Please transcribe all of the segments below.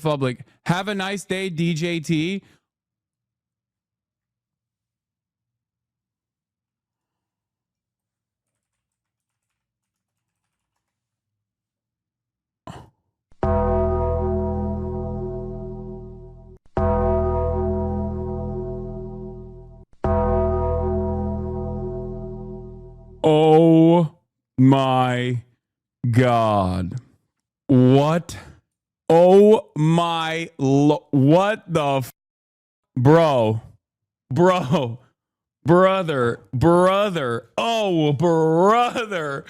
public. Have a nice day, DJT. Oh my God. What? Oh my what the bro. Brother. Oh, brother.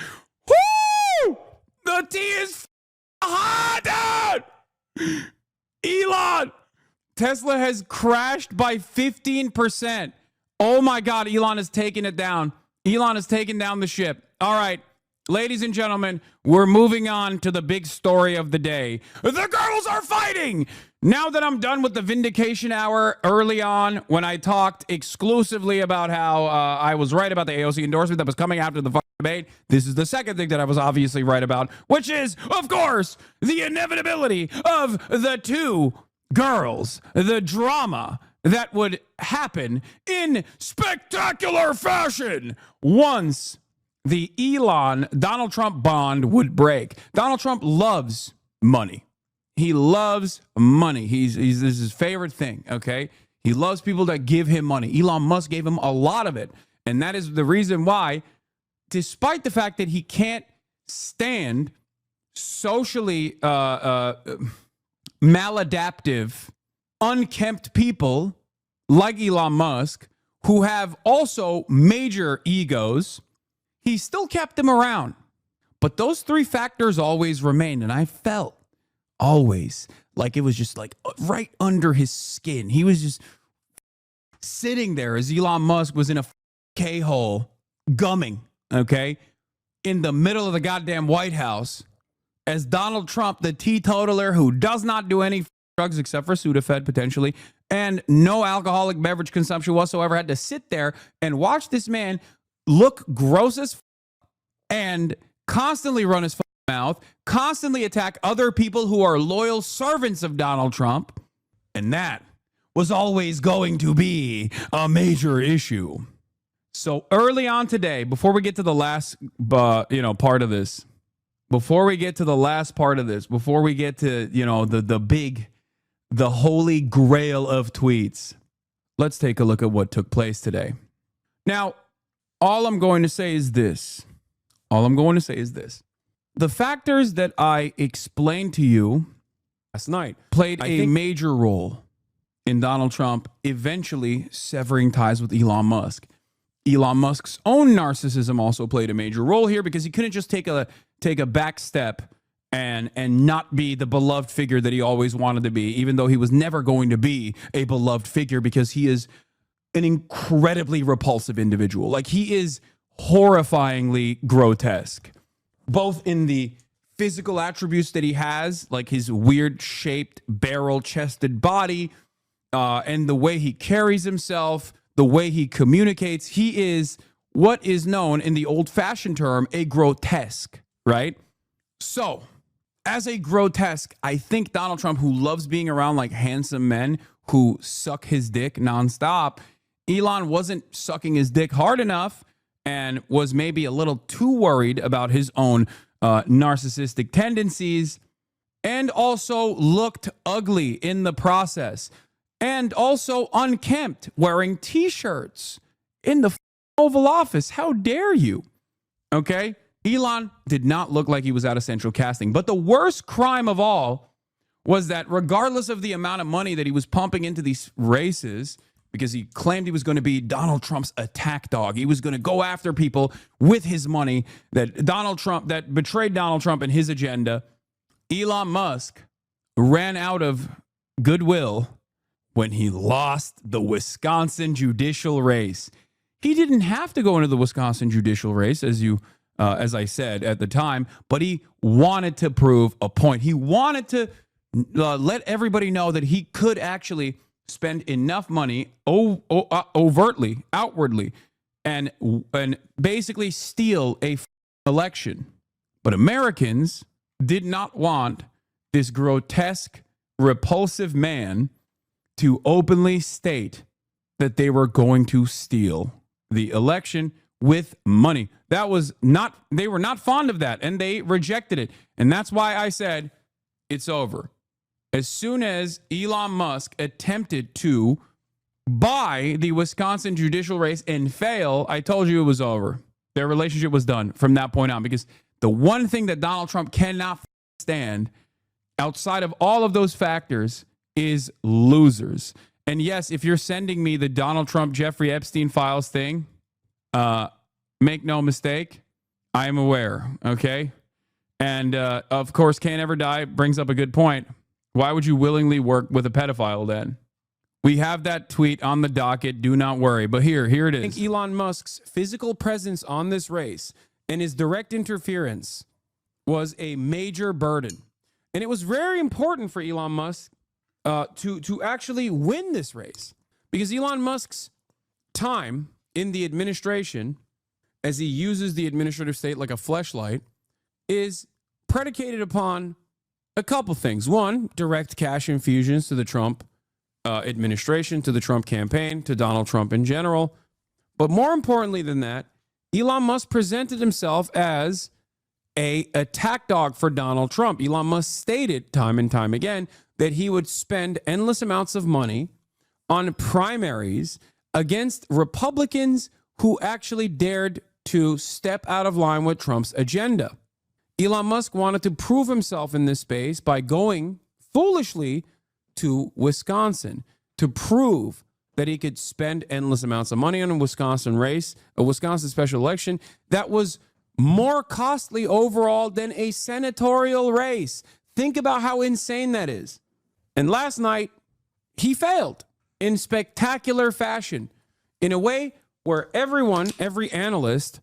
Woo! The tea is hot, dude. Elon. Tesla has crashed by 15%. Oh my God, Elon is taking it down. Elon has taken down the ship. All right, ladies and gentlemen, we're moving on to the big story of the day. The girls are fighting. Now that I'm done with the vindication hour early on, when I talked exclusively about how I was right about the AOC endorsement that was coming after the debate, this is the second thing that I was obviously right about, which is, of course, the inevitability of the two girls, the drama that would happen in spectacular fashion once the Elon-Donald Trump bond would break. Donald Trump loves money. He loves money. This is his favorite thing, okay? He loves people that give him money. Elon Musk gave him a lot of it. And that is the reason why, despite the fact that he can't stand socially maladaptive, unkempt people like Elon Musk, who have also major egos, he still kept them around. But those three factors always remained. And I felt always like it was just like right under his skin. He was just sitting there as Elon Musk was in a K-hole gumming, okay, in the middle of the goddamn White House, as Donald Trump, the teetotaler who does not do any drugs except for Sudafed potentially, and no alcoholic beverage consumption whatsoever, had to sit there and watch this man look gross as and constantly run his mouth, constantly attack other people who are loyal servants of Donald Trump. And that was always going to be a major issue. So early on today, before we get to the last part of this, before we get to the the holy grail of tweets, let's take a look at what took place today. Now, all I'm going to say is this. The factors that I explained to you last night played a major role in Donald Trump eventually severing ties with Elon Musk. Elon Musk's own narcissism also played a major role here, because he couldn't just take a back step and not be the beloved figure that he always wanted to be, even though he was never going to be a beloved figure, because he is an incredibly repulsive individual. Like, he is horrifyingly grotesque, both in the physical attributes that he has, like his weird shaped barrel-chested body, and the way he carries himself, the way he communicates. He is what is known in the old-fashioned term a grotesque, right? So, as a grotesque, I think Donald Trump, who loves being around like handsome men who suck his dick nonstop, Elon wasn't sucking his dick hard enough and was maybe a little too worried about his own narcissistic tendencies, and also looked ugly in the process, and also unkempt, wearing t-shirts in the Oval Office. How dare you? Okay? Elon did not look like he was out of central casting. But the worst crime of all was that regardless of the amount of money that he was pumping into these races, because he claimed he was going to be Donald Trump's attack dog, he was going to go after people with his money that betrayed Donald Trump and his agenda, Elon Musk ran out of goodwill when he lost the Wisconsin judicial race. He didn't have to go into the Wisconsin judicial race, as I said at the time, but he wanted to prove a point. He wanted to let everybody know that he could actually spend enough money overtly, outwardly, and basically steal a election. But Americans did not want this grotesque repulsive man to openly state that they were going to steal the election with money. They were not fond of that, and they rejected it. And that's why I said it's over. As soon as Elon Musk attempted to buy the Wisconsin judicial race and fail, I told you it was over. Their relationship was done from that point on, because the one thing that Donald Trump cannot stand outside of all of those factors is losers. And yes, if you're sending me the Donald Trump, Jeffrey Epstein files thing, make no mistake, I am aware, okay? And of course, Can't Ever Die brings up a good point. Why would you willingly work with a pedophile then? We have that tweet on the docket, do not worry. But here it is. I think Elon Musk's physical presence on this race and his direct interference was a major burden. And it was very important for Elon Musk to actually win this race, because Elon Musk's time in the administration, as he uses the administrative state like a fleshlight, is predicated upon a couple things. One, direct cash infusions to the Trump administration, to the Trump campaign, to Donald Trump in general. But more importantly than that, Elon Musk presented himself as a attack dog for Donald Trump. Elon Musk stated time and time again that he would spend endless amounts of money on primaries against Republicans who actually dared to step out of line with Trump's agenda. Elon Musk wanted to prove himself in this space by going foolishly to Wisconsin to prove that he could spend endless amounts of money on a Wisconsin race, a Wisconsin special election that was more costly overall than a senatorial race. Think about how insane that is. And last night, he failed in spectacular fashion, in a way where every analyst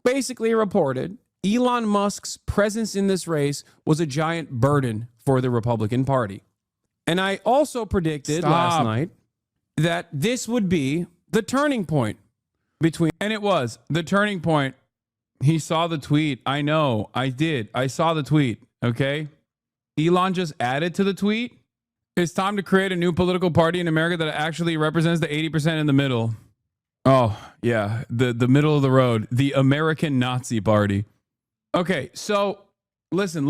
basically reported Elon Musk's presence in this race was a giant burden for the Republican Party. And I also predicted last night that this would be the turning point between, and it was the turning point. He saw the tweet. I know, I did. I saw the tweet, okay? Elon just added to the tweet. It's time to create a new political party in America that actually represents the 80% in the middle. Oh, yeah, the middle of the road, the American Nazi Party. Okay, so listen.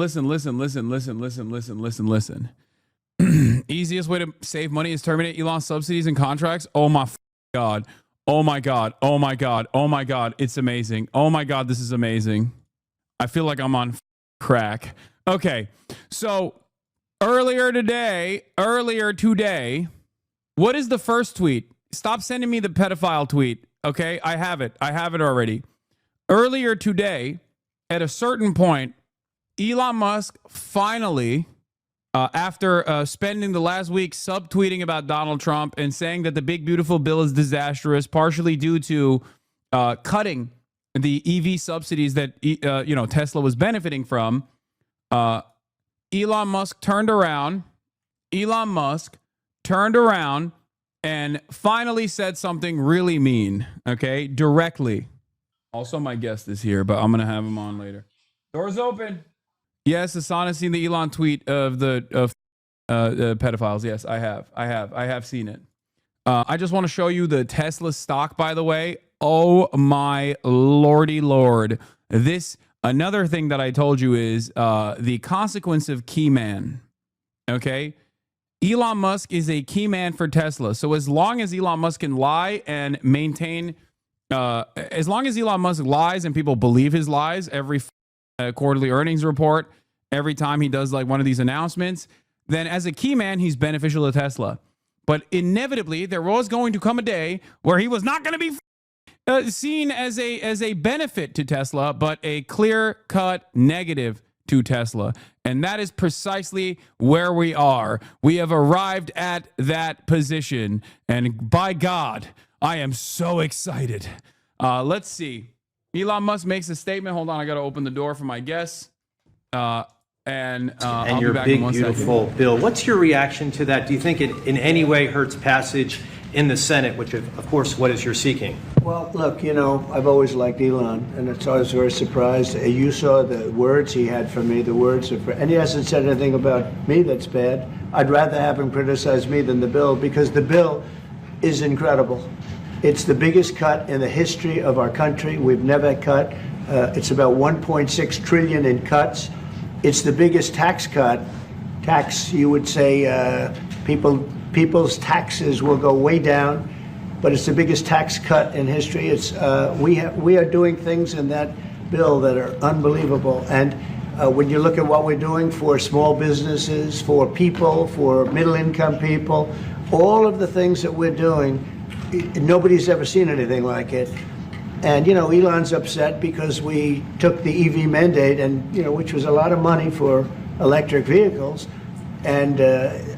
Easiest way to save money is terminate Elon's subsidies and contracts. Oh my God. Oh my God. Oh my God. Oh my God. It's amazing. Oh my God. This is amazing. I feel like I'm on crack. Okay. So earlier today, what is the first tweet? Stop sending me the pedophile tweet. Okay. I have it already. Earlier today, at a certain point, Elon Musk finally, after spending the last week subtweeting about Donald Trump and saying that the big beautiful bill is disastrous, partially due to cutting the EV subsidies that Tesla was benefiting from, Elon Musk turned around and finally said something really mean. Okay, directly. Also, my guest is here, but I'm gonna have him on later. Doors open. Yes, Hasan has seen the Elon tweet of the pedophiles. Yes, I have seen it. I just want to show you the Tesla stock, by the way. Oh my lordy lord. Another thing that I told you is the consequence of key man. Okay? Elon Musk is a key man for Tesla. So as long as Elon Musk can lie and maintain, as long as Elon Musk lies and people believe his lies every quarterly earnings report, every time he does like one of these announcements, then as a key man, he's beneficial to Tesla. But inevitably, there was going to come a day where he was not going to be seen as a benefit to Tesla, but a clear-cut negative to Tesla. And that is precisely where we are. We have arrived at that position. And by God, I am so excited. Let's see. Elon Musk makes a statement. Hold on, I got to open the door for my guests. And your big, beautiful bill. What's your reaction to that? Do you think it in any way hurts passage in the Senate, which of course what is you're seeking? Well, look, you know, I've always liked Elon, and it's always very surprised. You saw the words he had for me, the words of, and he hasn't said anything about me that's bad. I'd rather have him criticize me than the bill, because the bill is incredible. It's the biggest cut in the history of our country. We've never cut. It's about 1.6 trillion in cuts. It's the biggest tax cut. You would say, people's taxes will go way down, but it's the biggest tax cut in history. It's we are doing things in that bill that are unbelievable. And when you look at what we're doing for small businesses, for people, for middle-income people, all of the things that we're doing, nobody's ever seen anything like it. And, you know, Elon's upset because we took the EV mandate, and, you know, which was a lot of money for electric vehicles. And,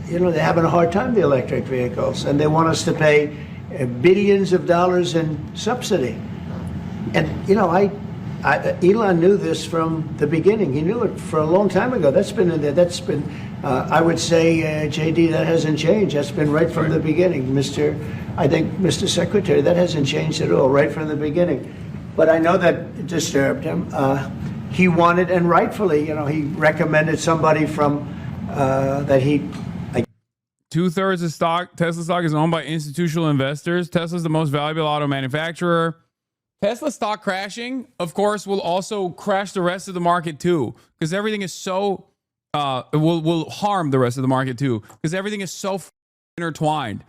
you know, they're having a hard time, the electric vehicles, and they want us to pay billions of dollars in subsidy. And, you know, Elon knew this from the beginning. He knew it for a long time ago. That's been in there. That's been, I would say, JD, that hasn't changed. That's been right from the beginning. Mr. Secretary, that hasn't changed at all, right from the beginning. But I know that disturbed him. He wanted, and rightfully, you know, he recommended somebody from that he. 2/3 of Tesla stock is owned by institutional investors. Tesla's the most valuable auto manufacturer. Tesla stock crashing, of course, will also crash the rest of the market too, because everything is so will harm the rest of the market too, because everything is so intertwined.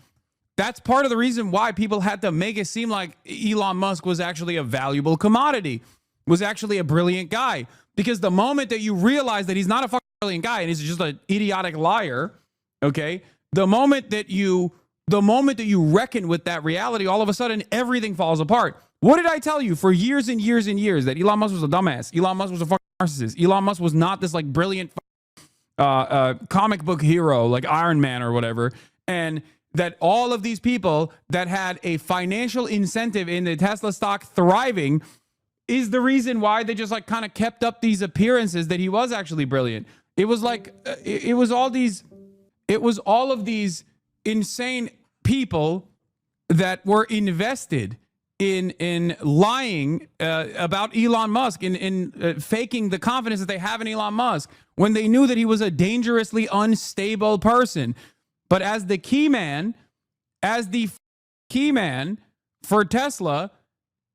That's part of the reason why people had to make it seem like Elon Musk was actually a valuable commodity, was actually a brilliant guy. Because the moment that you realize that he's not a fucking brilliant guy and he's just an idiotic liar, okay, the moment that you reckon with that reality, all of a sudden everything falls apart. What did I tell you for years and years and years? That Elon Musk was a dumbass. Elon Musk was a fucking narcissist. Elon Musk was not this like brilliant comic book hero like Iron Man or whatever. And that all of these people that had a financial incentive in the Tesla stock thriving is the reason why they just like kind of kept up these appearances that he was actually brilliant. It was like, it was all of these insane people that were invested in lying about Elon Musk, in faking the confidence that they have in Elon Musk when they knew that he was a dangerously unstable person. But as the key man for Tesla,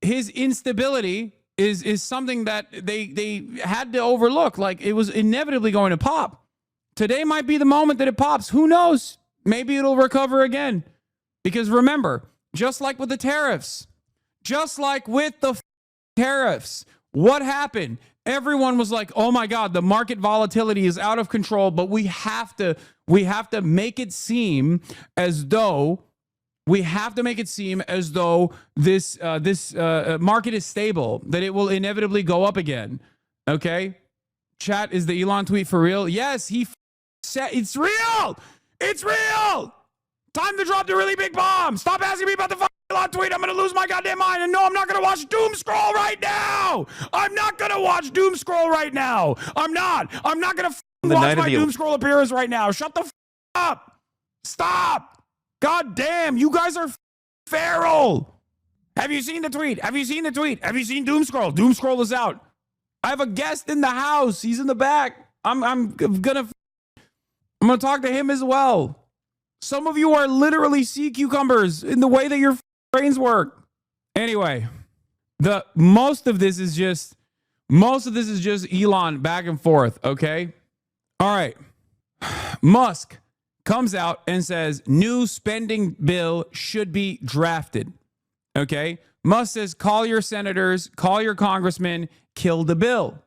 his instability is something that they had to overlook. Like, it was inevitably going to pop. Today might be the moment that it pops. Who knows? Maybe it'll recover again. Because remember, just like with the tariffs, what happened? Everyone was like, oh my God, the market volatility is out of control, but we have to make it seem as though this market is stable, that it will inevitably go up again. Okay? Chat, is the Elon tweet for real? Yes, he said it's real. It's real. Time to drop the really big bomb. Stop asking me about the Elon tweet. I'm going to lose my goddamn mind. And no, I'm not going to watch Doom Scroll right now. I'm not going to watch Doom Scroll right now. I'm not going to watch my Doom Scroll appearance right now. Shut the up. Stop. God damn, you guys are feral. Have you seen the tweet? Have you seen Doom Scroll? Doom Scroll is out. I have a guest in the house. He's in the back. I'm gonna talk to him as well. Some of you are literally sea cucumbers in the way that your brains work. Anyway, most of this is just Elon back and forth, okay? All right. Musk comes out and says new spending bill should be drafted. Okay? Musk says call your senators, call your congressmen, kill the bill.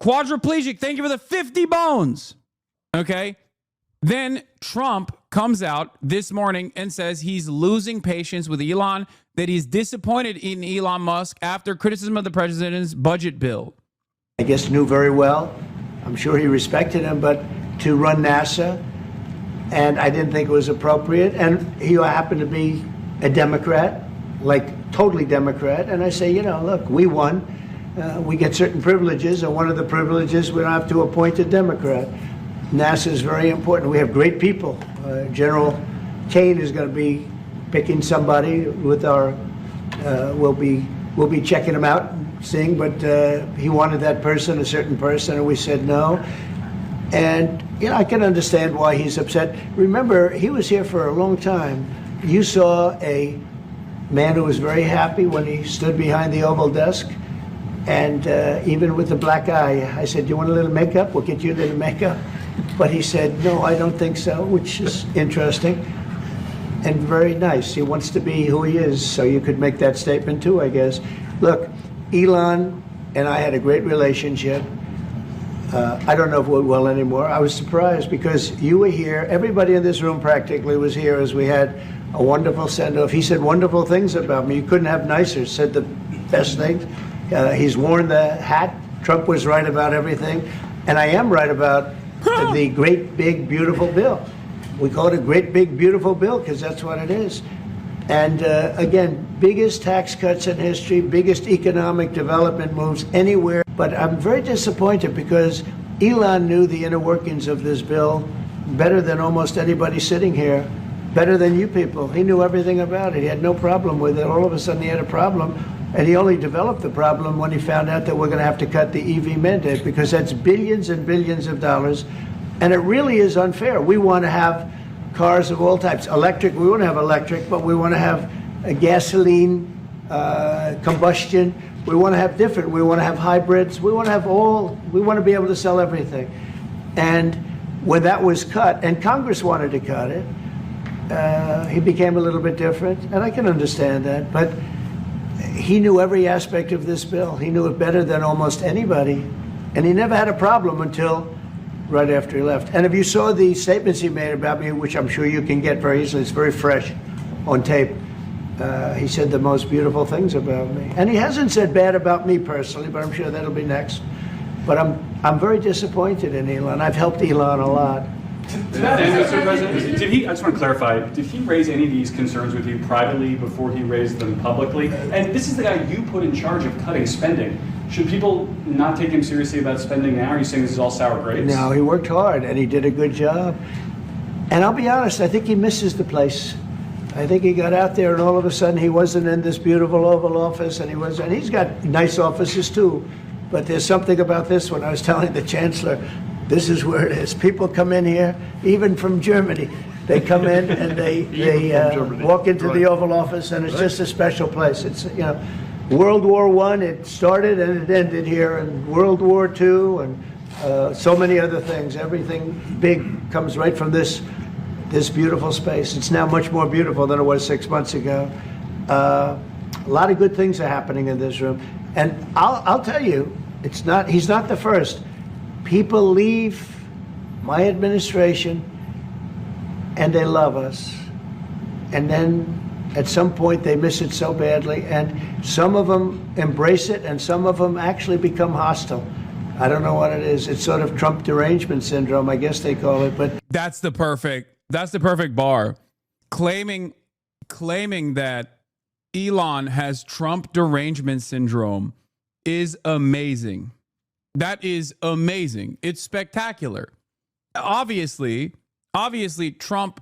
Quadriplegic, thank you for the 50 bones. Okay? Then Trump comes out this morning and says he's losing patience with Elon, that he's disappointed in Elon Musk after criticism of the president's budget bill. I guess knew very well, I'm sure he respected him, but to run NASA, and I didn't think it was appropriate. And he happened to be a Democrat, like totally Democrat. And I say, you know, look, we won. We get certain privileges, and one of the privileges, we don't have to appoint a Democrat. NASA is very important. We have great people. General Kane is going to be picking somebody with our, we'll be checking him out, seeing, but he wanted that person, a certain person, and we said no. And, you know, I can understand why he's upset. Remember, he was here for a long time. You saw a man who was very happy when he stood behind the Oval desk. And even with the black eye, I said, you want a little makeup? We'll get you a little makeup. But he said, no, I don't think so, which is interesting and very nice. He wants to be who he is, so you could make that statement too, I guess. Look, Elon and I had a great relationship. I don't know if we're well anymore. I was surprised because you were here. Everybody in this room practically was here as we had a wonderful send-off. He said wonderful things about me. You couldn't have nicer, said the best things. He's worn the hat. Trump was right about everything. And I am right about the great, big, beautiful bill. We call it a great, big, beautiful bill because that's what it is. And again, biggest tax cuts in history, biggest economic development moves anywhere. But I'm very disappointed because Elon knew the inner workings of this bill better than almost anybody sitting here, better than you people. He knew everything about it. He had no problem with it. All of a sudden he had a problem. And he only developed the problem when he found out that we're going to have to cut the EV mandate because that's billions and billions of dollars. And it really is unfair. We want to have cars of all types. Electric, we want to have electric, but we want to have a gasoline, combustion. We want to have different. We want to have hybrids. We want to have all. We want to be able to sell everything. And when that was cut, and Congress wanted to cut it, he became a little bit different. And I can understand that. But he knew every aspect of this bill. He knew it better than almost anybody. And he never had a problem until right after he left. And if you saw the statements he made about me, which I'm sure you can get very easily, it's very fresh on tape. He said the most beautiful things about me. And he hasn't said bad about me personally, but I'm sure that'll be next. But I'm very disappointed in Elon. I've helped Elon a lot. To that end, Mr. President, I just want to clarify, did he raise any of these concerns with you privately before he raised them publicly? And this is the guy you put in charge of cutting spending. Should people not take him seriously about spending now? Are you saying this is all sour grapes? No, he worked hard and he did a good job. And I'll be honest, I think he misses the place. I think he got out there and all of a sudden he wasn't in this beautiful Oval Office and he's got nice offices too. But there's something about this one. I was telling the Chancellor, this is where it is. People come in here, even from Germany. They come in and they walk into the Oval Office and it's just a special place. It's, you know, World War I, it started and it ended here, and World War II, and so many other things. Everything big comes right from this beautiful space. It's now much more beautiful than it was 6 months ago. A lot of good things are happening in this room. And I'll tell you, he's not the first. People leave my administration and they love us. And then at some point they miss it so badly, and some of them embrace it and some of them actually become hostile. I don't know what it is. It's sort of Trump derangement syndrome, I guess they call it. But that's the perfect bar. Claiming that Elon has Trump derangement syndrome is amazing. That is amazing. It's spectacular. Obviously, Trump,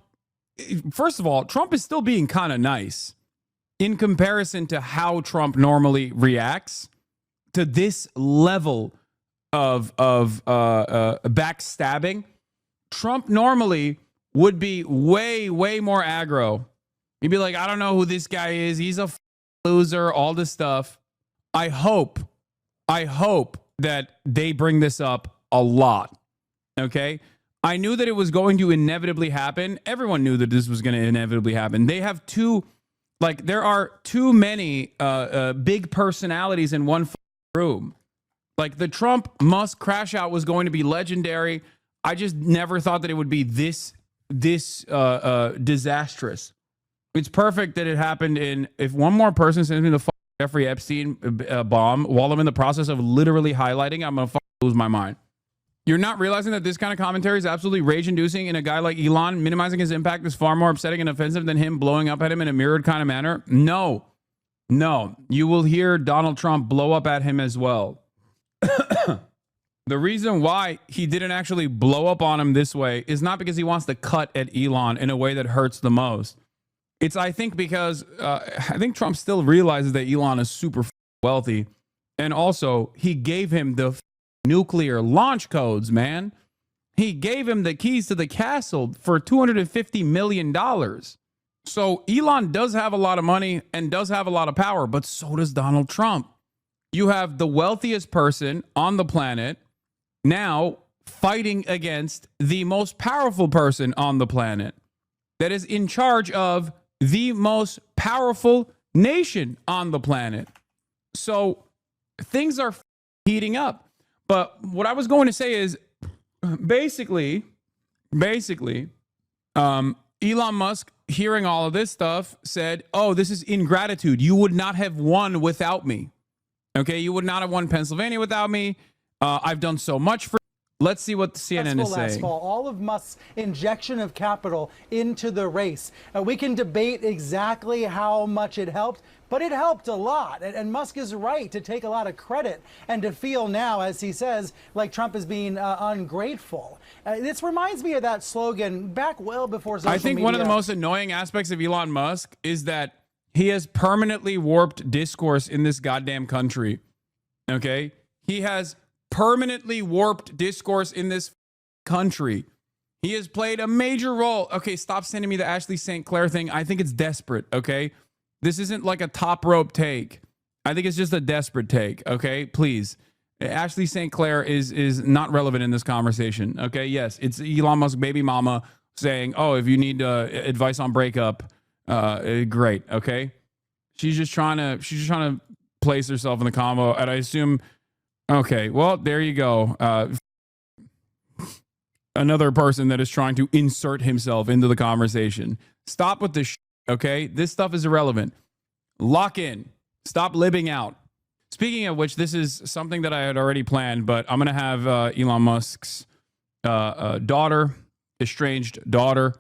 first of all, Trump is still being kind of nice in comparison to how Trump normally reacts to this level of backstabbing. Trump normally would be way more aggro. He'd be like, I don't know who this guy is. He's a loser, all this stuff. I hope that they bring this up a lot. Okay? I knew that it was going to inevitably happen. Everyone knew that this was going to inevitably happen. They have there are too many big personalities in one room. Like the Trump-Musk crash out was going to be legendary. I just never thought that it would be this disastrous. It's perfect that it happened if one more person sends me the Jeffrey Epstein bomb while I'm in the process of literally highlighting, I'm going to lose my mind. You're not realizing that this kind of commentary is absolutely rage-inducing in a guy like Elon. Minimizing his impact is far more upsetting and offensive than him blowing up at him in a mirrored kind of manner. No. You will hear Donald Trump blow up at him as well. The reason why he didn't actually blow up on him this way is not because he wants to cut at Elon in a way that hurts the most. It's, I think, because I think Trump still realizes that Elon is super wealthy. And also, he gave him the nuclear launch codes, man. He gave him the keys to the castle for $250 million. So Elon does have a lot of money and does have a lot of power, but so does Donald Trump. You have the wealthiest person on the planet now fighting against the most powerful person on the planet that is in charge of the most powerful nation on the planet. So things are heating up. But what I was going to say is basically, Elon Musk, hearing all of this stuff, said, oh, this is ingratitude. You would not have won without me. Okay, you would not have won Pennsylvania without me. I've done so much for. Let's see what the CNN is saying. Fall. All of Musk's injection of capital into the race. We can debate exactly how much it helped, but it helped a lot. And Musk is right to take a lot of credit and to feel now, as he says, like Trump is being ungrateful. This reminds me of that slogan back well before social media. I think one of the most annoying aspects of Elon Musk is that he has permanently warped discourse in this goddamn country. Okay? He has permanently warped discourse in this country. He has played a major role. Okay, stop sending me the Ashley St. Clair thing. I think it's desperate, okay? This isn't like a top rope take. I think it's just a desperate take, okay? Please. Ashley St. Clair is not relevant in this conversation, okay? Yes, it's Elon Musk baby mama saying, oh, if you need advice on breakup, great, okay? She's just trying to place herself in the combo, and I assume. Okay, well, there you go. Another person that is trying to insert himself into the conversation. Stop with this, okay? This stuff is irrelevant. Lock in. Stop libbing out. Speaking of which, this is something that I had already planned, but I'm going to have Elon Musk's daughter, estranged daughter,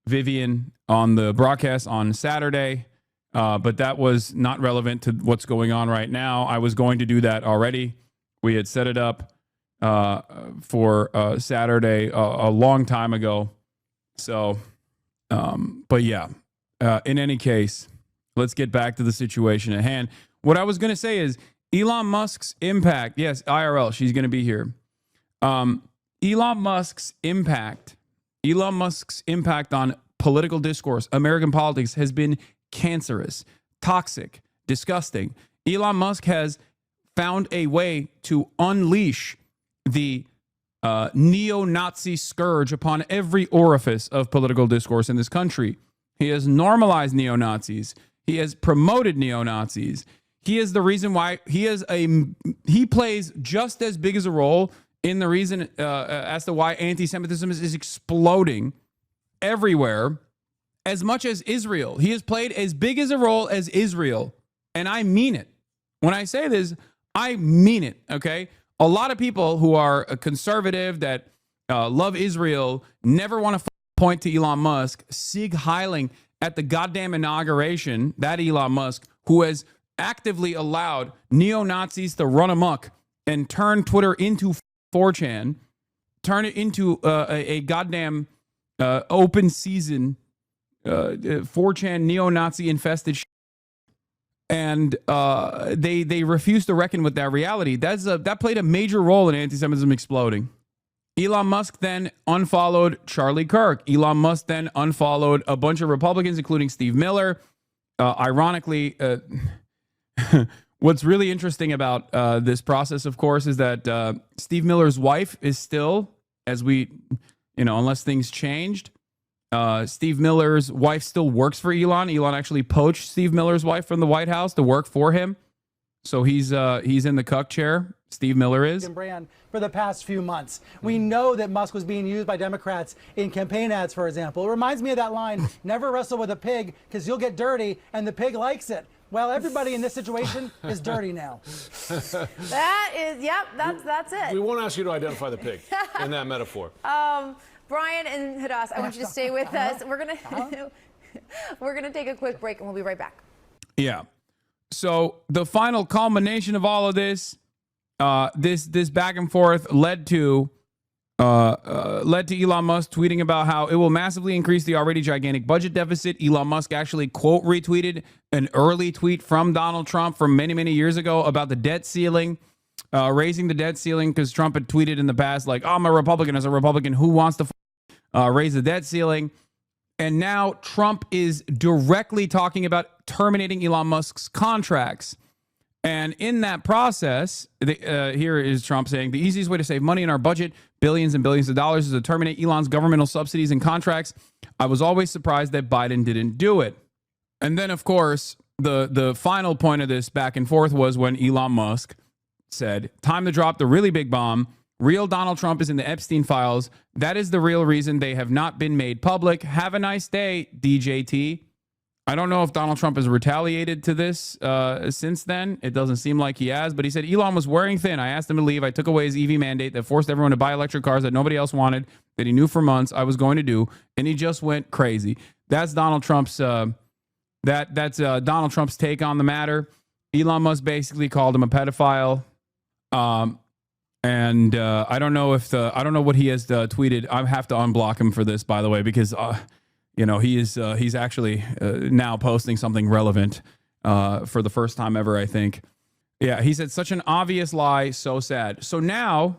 Vivian, on the broadcast on Saturday. But that was not relevant to what's going on right now. I was going to do that already. We had set it up for Saturday a long time ago. So, but yeah, in any case, let's get back to the situation at hand. What I was going to say is Elon Musk's impact. Yes, IRL, she's going to be here. Elon Musk's impact on political discourse, American politics, has been cancerous, toxic, disgusting. Elon Musk has found a way to unleash the neo-Nazi scourge upon every orifice of political discourse in this country. He has normalized neo-Nazis. He has promoted neo-Nazis. He is the reason why he plays just as big as a role in the reason as to why anti-Semitism is exploding everywhere. As much as Israel. He has played as big as a role as Israel. And I mean it. When I say this, I mean it, okay? A lot of people who are conservative, that love Israel, never want to point to Elon Musk, Sieg Heiling at the goddamn inauguration, that Elon Musk, who has actively allowed neo-Nazis to run amok and turn Twitter into 4chan, turn it into a goddamn open season 4chan neo-Nazi infested and they refuse to reckon with that reality. That played a major role in anti-Semitism exploding. Elon Musk then unfollowed Charlie Kirk. Elon Musk then unfollowed a bunch of Republicans, including Steve Miller. Ironically, what's really interesting about this process, of course, is that Steve Miller's wife is still, as we, unless things changed, Steve Miller's wife still works for Elon. Elon actually poached Steve Miller's wife from the White House to work for him. So he's in the cuck chair. Steve Miller is. Brand for the past few months. We know that Musk was being used by Democrats in campaign ads, for example. It reminds me of that line, never wrestle with a pig because you'll get dirty and the pig likes it. Well, everybody in this situation is dirty now. That is, yep, that's it. We won't ask you to identify the pig in that metaphor. Brian and Hadas, I want you to stay with us. We're gonna take a quick break and we'll be right back. Yeah. So the final culmination of all of this, this back and forth led to led to Elon Musk tweeting about how it will massively increase the already gigantic budget deficit. Elon Musk actually quote retweeted an early tweet from Donald Trump from many, many years ago about the debt ceiling, raising the debt ceiling, because Trump had tweeted in the past, like, oh, I'm a Republican. As a Republican, who wants to raise the debt ceiling? And now Trump is directly talking about terminating Elon Musk's contracts. And in that process, here is Trump saying, the easiest way to save money in our budget, billions and billions of dollars, is to terminate Elon's governmental subsidies and contracts. I was always surprised that Biden didn't do it. And then, of course, the final point of this back and forth was when Elon Musk said, time to drop the really big bomb. Real Donald Trump is in the Epstein files. That is the real reason they have not been made public. Have a nice day, DJT. I don't know if Donald Trump has retaliated to this since then. It doesn't seem like he has, but he said Elon was wearing thin. I asked him to leave. I took away his EV mandate that forced everyone to buy electric cars that nobody else wanted, that he knew for months I was going to do, and he just went crazy. That's Donald Trump's Donald Trump's take on the matter. Elon Musk basically called him a pedophile, and I don't know what he has tweeted. I have to unblock him for this, by the way, because. He's actually now posting something relevant for the first time ever, I think. Yeah, he said such an obvious lie, so sad. So now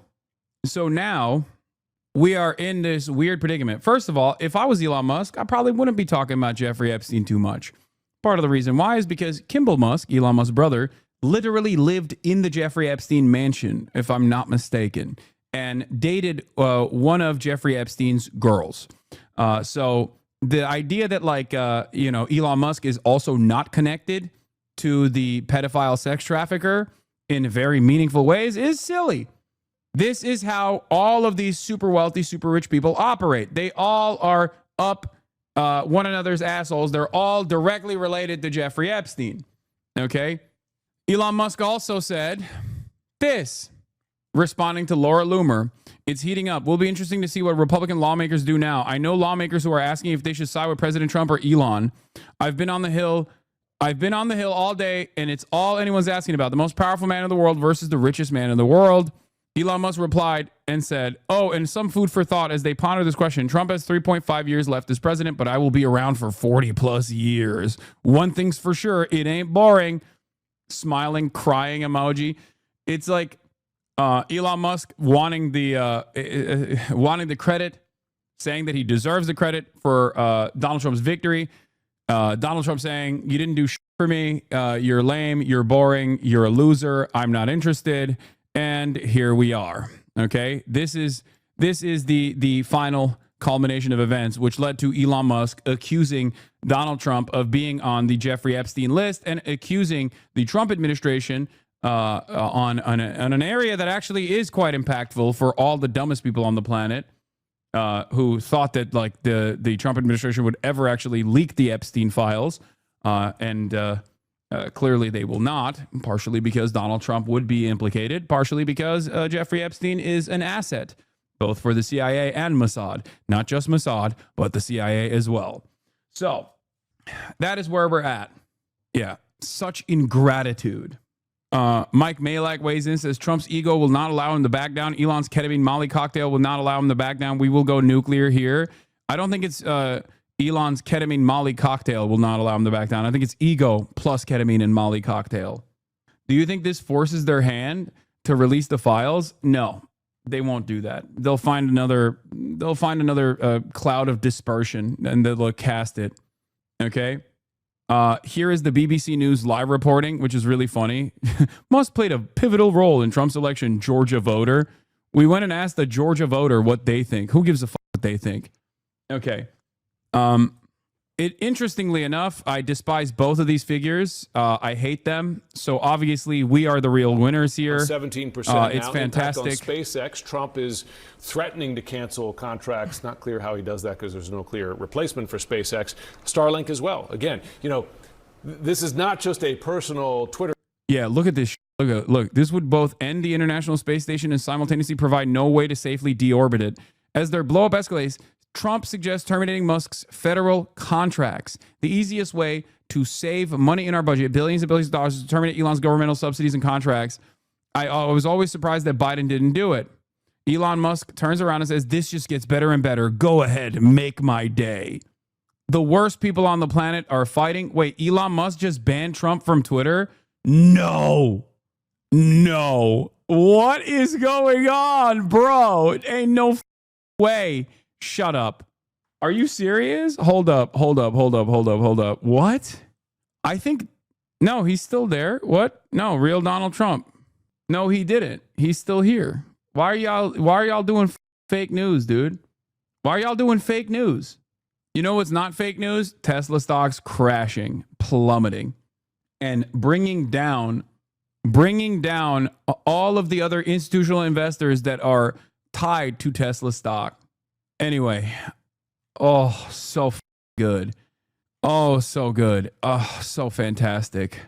we are in this weird predicament. First of all, if I was Elon Musk, I probably wouldn't be talking about Jeffrey Epstein too much. Part of the reason why is because Kimball Musk, Elon Musk's brother, literally lived in the Jeffrey Epstein mansion, if I'm not mistaken, and dated one of Jeffrey Epstein's girls. So the idea that Elon Musk is also not connected to the pedophile sex trafficker in very meaningful ways is silly. This is how all of these super wealthy, super rich people operate. They all are up one another's assholes. They're all directly related to Jeffrey Epstein. Okay. Elon Musk also said this, responding to Laura Loomer. It's heating up. Will be interesting to see what Republican lawmakers do now. I know lawmakers who are asking if they should side with President Trump or Elon. I've been on the Hill all day, and it's all anyone's asking about. The most powerful man in the world versus the richest man in the world. Elon Musk replied and said, oh, and some food for thought as they ponder this question. Trump has 3.5 years left as president, but I will be around for 40 plus years. One thing's for sure, it ain't boring. Smiling, crying emoji. It's like, Elon Musk wanting the credit, saying that he deserves the credit for Donald Trump's victory. Donald Trump saying, you didn't do shit for me. You're lame. You're boring. You're a loser. I'm not interested. And here we are. Okay. This is the final culmination of events, which led to Elon Musk accusing Donald Trump of being on the Jeffrey Epstein list and accusing the Trump administration on an area that actually is quite impactful for all the dumbest people on the planet who thought that the Trump administration would ever actually leak the Epstein files. And clearly they will not, partially because Donald Trump would be implicated, partially because Jeffrey Epstein is an asset, both for the CIA and Mossad. Not just Mossad, but the CIA as well. So that is where we're at. Yeah, such ingratitude. Mike Malak weighs in, says Trump's ego will not allow him to back down. Elon's ketamine Molly cocktail will not allow him to back down. We will go nuclear here. I don't think it's Elon's ketamine Molly cocktail will not allow him to back down. I think it's ego plus ketamine and Molly cocktail. Do you think this forces their hand to release the files? No, they won't do that. They'll find another cloud of dispersion and they'll cast it. Okay. Here is the BBC News live reporting, which is really funny. Musk played a pivotal role in Trump's election, Georgia voter. We went and asked the Georgia voter what they think. Who gives a fuck what they think? Okay. Interestingly enough, I despise both of these figures. I hate them. So obviously, we are the real winners here. 17% now. It's fantastic. Impact on SpaceX. Trump is threatening to cancel contracts. Not clear how he does that because there's no clear replacement for SpaceX. Starlink as well. Again, this is not just a personal Twitter. Yeah, look at this. Look, this would both end the International Space Station and simultaneously provide no way to safely deorbit it. As their blow-up escalates, Trump suggests terminating Musk's federal contracts. The easiest way to save money in our budget, billions and billions of dollars, is to terminate Elon's governmental subsidies and contracts. I was always surprised that Biden didn't do it. Elon Musk turns around and says, this just gets better and better. Go ahead, make my day. The worst people on the planet are fighting. Wait, Elon Musk just banned Trump from Twitter? No. What is going on, bro? It ain't no way. Shut up. Are you serious? Hold up. What? I think, no, he's still there. What? No, real Donald Trump. No, he didn't. He's still here. Why are y'all doing fake news, dude? Why are y'all doing fake news? You know what's not fake news? Tesla stocks crashing, plummeting, and bringing down all of the other institutional investors that are tied to Tesla stock. Anyway, oh, so good. Oh, so good. Oh, so fantastic.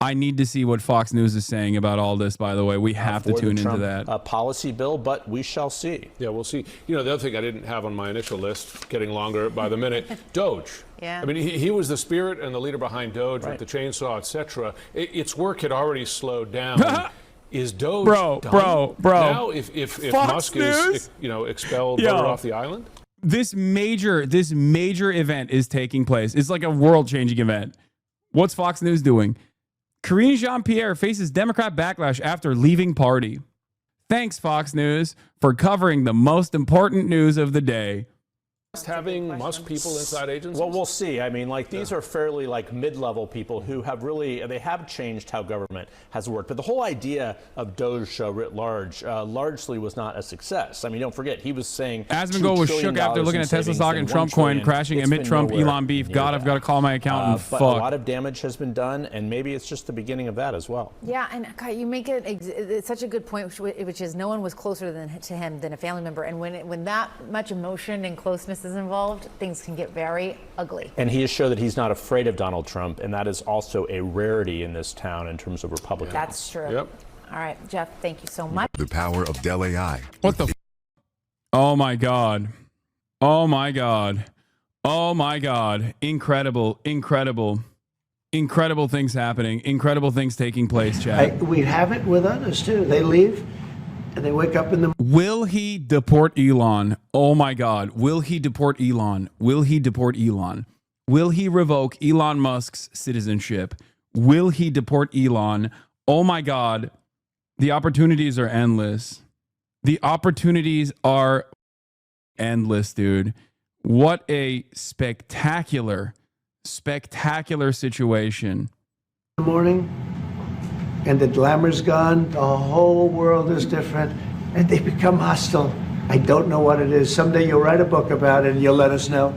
I need to see what Fox News is saying about all this, by the way. We have to tune into that. A policy bill, but we shall see. Yeah, we'll see. You know, the other thing I didn't have on my initial list, getting longer by the minute, Doge. Yeah. I mean, he was the spirit and the leader behind Doge, Right. with the chainsaw, etc. Its work had already slowed down. Is Doge Bro. now? If Fox Musk News? is expelled voter off the island? This major event is taking place. It's like a world-changing event. What's Fox News doing? Karine Jean-Pierre faces Democrat backlash after leaving party. Thanks, Fox News, for covering the most important news of the day. Having Musk people inside agencies? Well, we'll see. I mean, like, these are fairly, like, mid-level people who have really, they have changed how government has worked. But the whole idea of Doge writ large largely was not a success. I mean, don't forget, he was saying Asmongold was shook after looking at Tesla stock and Trump coin crashing amid Trump Elon beef. God, I've got to call my accountant. But Fuck. a lot of damage has been done, and maybe it's just the beginning of that as well. Yeah, and God, you make it's such a good point, which is no one was closer to him than a family member. And when that much emotion and closeness is involved, things can get very ugly. And he has shown that he's not afraid of Donald Trump, and that is also a rarity in this town in terms of Republicans. That's true. Yep. All right, Jeff, thank you so much. The power of Dell AI. What the? Oh my God. Oh my God. Oh my God. Incredible things happening. Incredible things taking place, Chad. We have it with others, too. They leave, and they wake up in the Will he deport Elon? Oh my God. Will he deport Elon? Will he deport Elon? Will he revoke Elon Musk's citizenship? Will he deport Elon? Oh my God. The opportunities are endless. The opportunities are endless, dude. What a spectacular situation. morning, and the glamour's gone. The whole world is different, and they become hostile. I don't know what it is. Someday you'll write a book about it, and you'll let us know.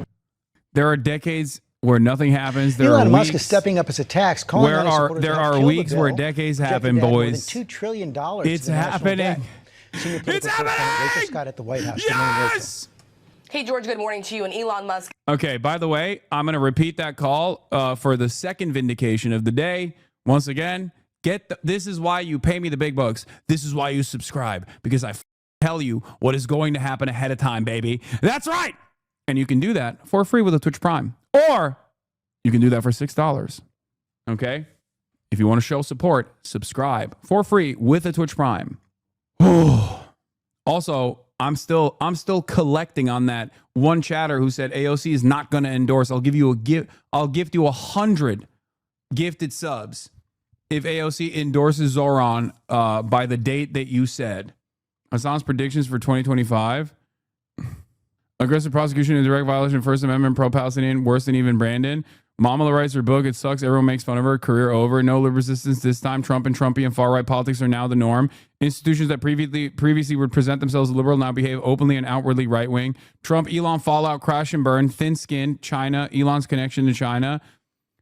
There are decades where nothing happens. There Elon are Musk weeks is stepping up his attacks. Calling where out his are supporters there to are kill the weeks where bill, decades projecting happen, to add more than boys. $2 trillion to It's the national happening. debt. Senior political It's correspondent happening. Rachel Scott at the White House. Good morning, Rachel. Yes. Hey, George, good morning to you. And Elon Musk. Okay, by the way, I'm going to repeat that call for the second vindication of the day. Once again, this is why you pay me the big bucks. This is why you subscribe, because I tell you what is going to happen ahead of time, baby. That's right. And you can do that for free with a Twitch Prime, or you can do that for $6. Okay? If you want to show support, subscribe for free with a Twitch Prime. Also, I'm still collecting on that one chatter who said AOC is not going to endorse. I'll give you a gift. I'll gift you 100 gifted subs if AOC endorses Zoran by the date that you said. Hasan's predictions for 2025. Aggressive prosecution in direct violation of First Amendment, pro-Palestinian, worse than even Brandon. Mama writes her book. It sucks. Everyone makes fun of her. Career over. No liberal resistance this time. Trump and Trumpian far-right politics are now the norm. Institutions that previously would present themselves liberal now behave openly and outwardly right-wing. Trump, Elon fallout, crash and burn. Thin skin. China. Elon's connection to China.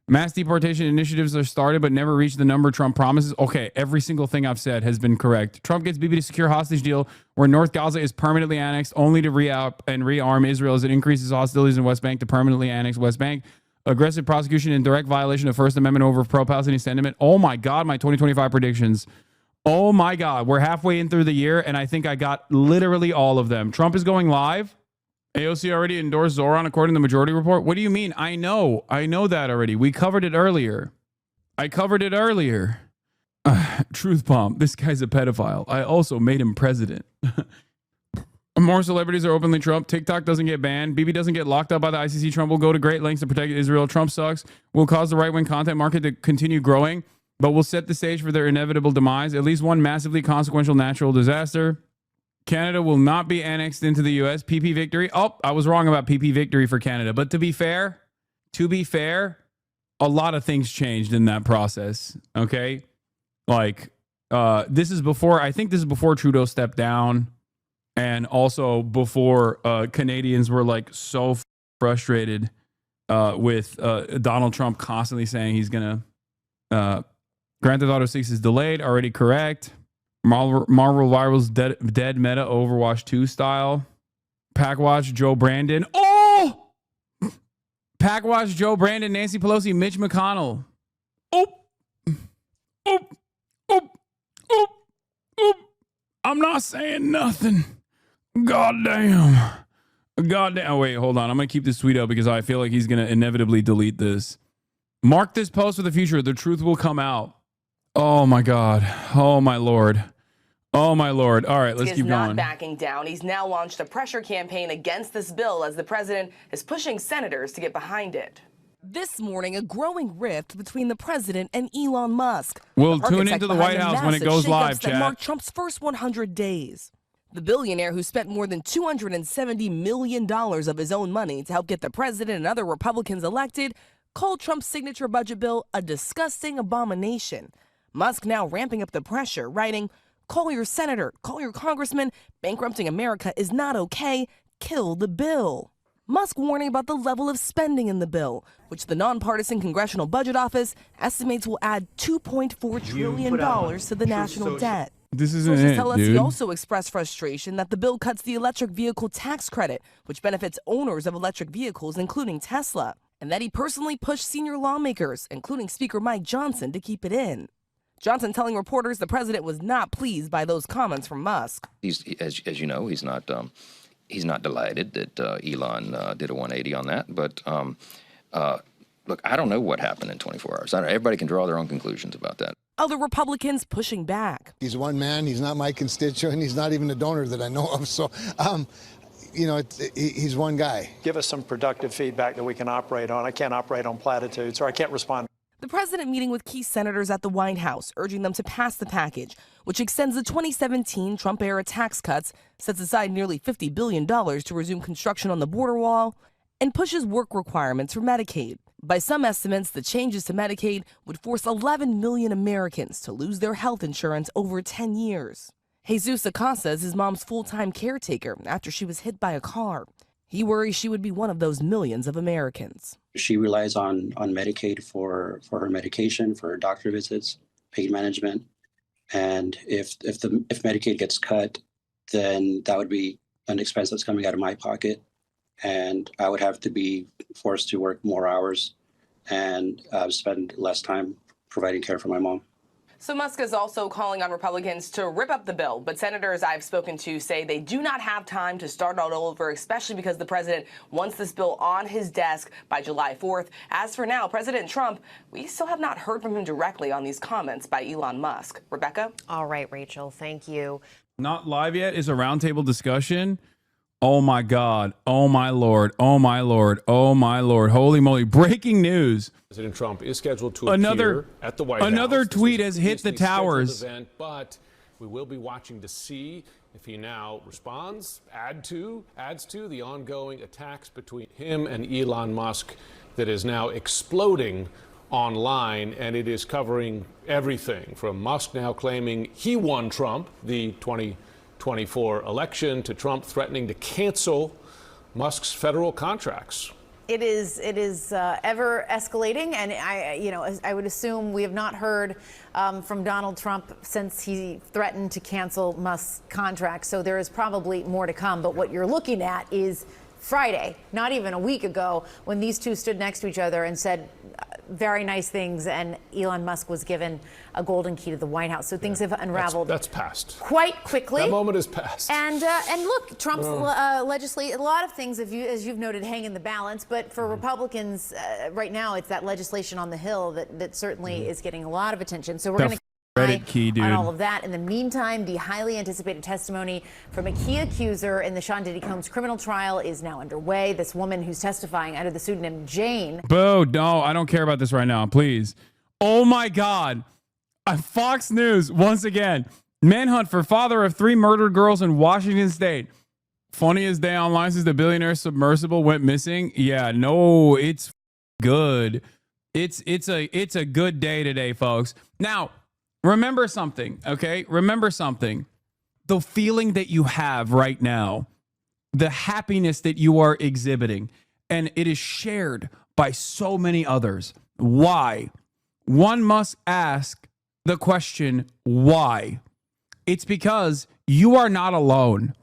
Mass deportation initiatives are started but never reach the number Trump promises. Okay, every single thing I've said has been correct. Trump gets Bibi to secure hostage deal where North Gaza is permanently annexed only to rearm Israel as it increases hostilities in West Bank to permanently annex West Bank. Aggressive prosecution in direct violation of First Amendment over pro-Palestinian sentiment. Oh my God, my 2025 predictions. Oh my God, we're halfway in through the year and I think I got literally all of them. Trump is going live. AOC already endorsed Zoran according to the majority report. What do you mean? I know that already. We covered it earlier. Truth bomb. This guy's a pedophile. I also made him president. More celebrities are openly Trump. TikTok doesn't get banned. Bibi doesn't get locked up by the ICC. Trump will go to great lengths to protect Israel. Trump sucks. Will cause the right-wing content market to continue growing, but will set the stage for their inevitable demise. At least one massively consequential natural disaster. Canada will not be annexed into the U.S. PP victory. Oh, I was wrong about PP victory for Canada. But to be fair, a lot of things changed in that process. Okay? Like, I think this is before Trudeau stepped down. And also before Canadians were like so frustrated with Donald Trump constantly saying he's going to Grand Theft Auto 6 is delayed, already correct. Marvel Rivals dead meta Overwatch 2 style. Packwatch Joe Brandon. Oh! Packwatch Joe Brandon, Nancy Pelosi, Mitch McConnell. I'm not saying nothing. Goddamn. Oh, wait, hold on. I'm going to keep this tweet up because I feel like he's going to inevitably delete this. Mark this post for the future. The truth will come out. Oh, my God. Oh, my Lord. Oh, my Lord. All right, let's keep going. He's not backing down. He's now launched a pressure campaign against this bill as the president is pushing senators to get behind it. This morning, a growing rift between the president and Elon Musk. We'll tune into the White House when it goes live, chat. Mark Trump's first 100 days. The billionaire who spent more than $270 million of his own money to help get the president and other Republicans elected called Trump's signature budget bill a disgusting abomination. Musk now ramping up the pressure, writing, "Call your senator, call your congressman. Bankrupting America is not okay. Kill the bill." Musk warning about the level of spending in the bill, which the nonpartisan Congressional Budget Office estimates will add $2.4 trillion to the national debt. This isn't Sources it, tell us dude. he also expressed frustration that the bill cuts the electric vehicle tax credit, which benefits owners of electric vehicles, including Tesla, and that he personally pushed senior lawmakers, including Speaker Mike Johnson, to keep it in. Johnson telling reporters the president was not pleased by those comments from Musk. He's, as you know, he's not delighted that Elon did a 180 on that. But look, I don't know what happened in 24 hours. Everybody can draw their own conclusions about that. Other Republicans pushing back. He's one man. He's not my constituent. He's not even a donor that I know of. So, he's one guy. Give us some productive feedback that we can operate on. I can't operate on platitudes, or I can't respond. The president meeting with key senators at the White House, urging them to pass the package, which extends the 2017 Trump-era tax cuts, sets aside nearly $50 billion to resume construction on the border wall, and pushes work requirements for Medicaid. By some estimates, the changes to Medicaid would force 11 million Americans to lose their health insurance over 10 years. Jesus Acosta is his mom's full-time caretaker after she was hit by a car. He worries she would be one of those millions of Americans. She relies on Medicaid for her medication, for her doctor visits, pain management. And if Medicaid gets cut, then that would be an expense that's coming out of my pocket. And I would have to be forced to work more hours and spend less time providing care for my mom. So Musk is also calling on Republicans to rip up the bill, but senators I've spoken to say they do not have time to start all over, especially because the president wants this bill on his desk by July 4th. As for now, President Trump, we still have not heard from him directly on these comments by Elon Musk. Rebecca? All right, Rachel, thank you. Not live yet is a roundtable discussion. Oh my God. Oh my Lord. Oh my Lord. Oh my Lord. Holy moly. Breaking news. President Trump is scheduled to appear at the White House. Another tweet has hit the towers. Event, but we will be watching to see if he now responds, adds to the ongoing attacks between him and Elon Musk that is now exploding online, and it is covering everything from Musk now claiming he won Trump, the 2024 election, to Trump threatening to cancel Musk's federal contracts. It is ever escalating, and I would assume we have not heard from Donald Trump since he threatened to cancel Musk's contract. So there is probably more to come. But what you're looking at is Friday, not even a week ago, when these two stood next to each other and said very nice things, and Elon Musk was given a golden key to the White House. So things have unraveled. That's passed. Quite quickly. That moment is passed. And look, Trump's legislate a lot of things, as you've noted, hang in the balance. But for Republicans, right now, it's that legislation on the Hill that certainly is getting a lot of attention. So we're going to Reddit key, dude. On all of that. In the meantime, the highly anticipated testimony from a key accuser in the Sean Diddy Combs criminal trial is now underway. This woman who's testifying under the pseudonym Jane. Boo, no, I don't care about this right now, please. Oh my God. Fox News, once again, manhunt for father of 3 murdered girls in Washington State. Funniest day online since the billionaire submersible went missing. Yeah, no, it's good. It's a good day today, folks. Now, remember something, okay? Remember something. The feeling that you have right now, the happiness that you are exhibiting, and it is shared by so many others. Why? One must ask the question, why? It's because you are not alone,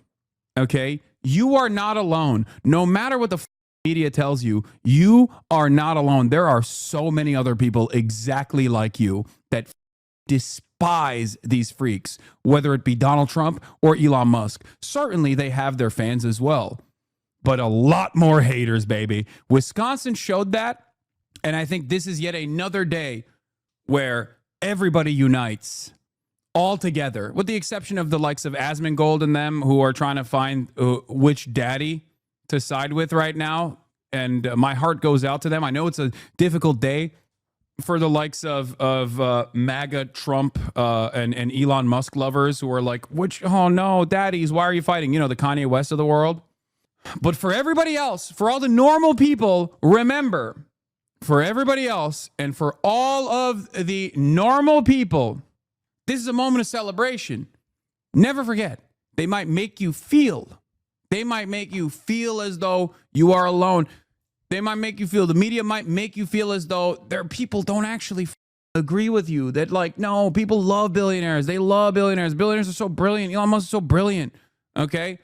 okay? You are not alone. No matter what the media tells you, you are not alone. There are so many other people exactly like you that despise these freaks, whether it be Donald Trump or Elon Musk. Certainly they have their fans as well, but a lot more haters, baby. Wisconsin showed that, and I think this is yet another day where everybody unites all together, with the exception of the likes of Asmongold and them, who are trying to find which daddy to side with right now. And my heart goes out to them. I know it's a difficult day for the likes of MAGA Trump and Elon Musk lovers who are like, oh no, daddies, why are you fighting? You know, the Kanye West of the world. But for everybody else, for all the normal people, remember, for everybody else and for all of the normal people, this is a moment of celebration. Never forget, they might make you feel. They might make you feel as though you are alone. They might make you feel, the media might make you feel as though their people don't actually agree with you. That like, no, people love billionaires. They love billionaires. Billionaires are so brilliant. Elon Musk is so brilliant. Okay?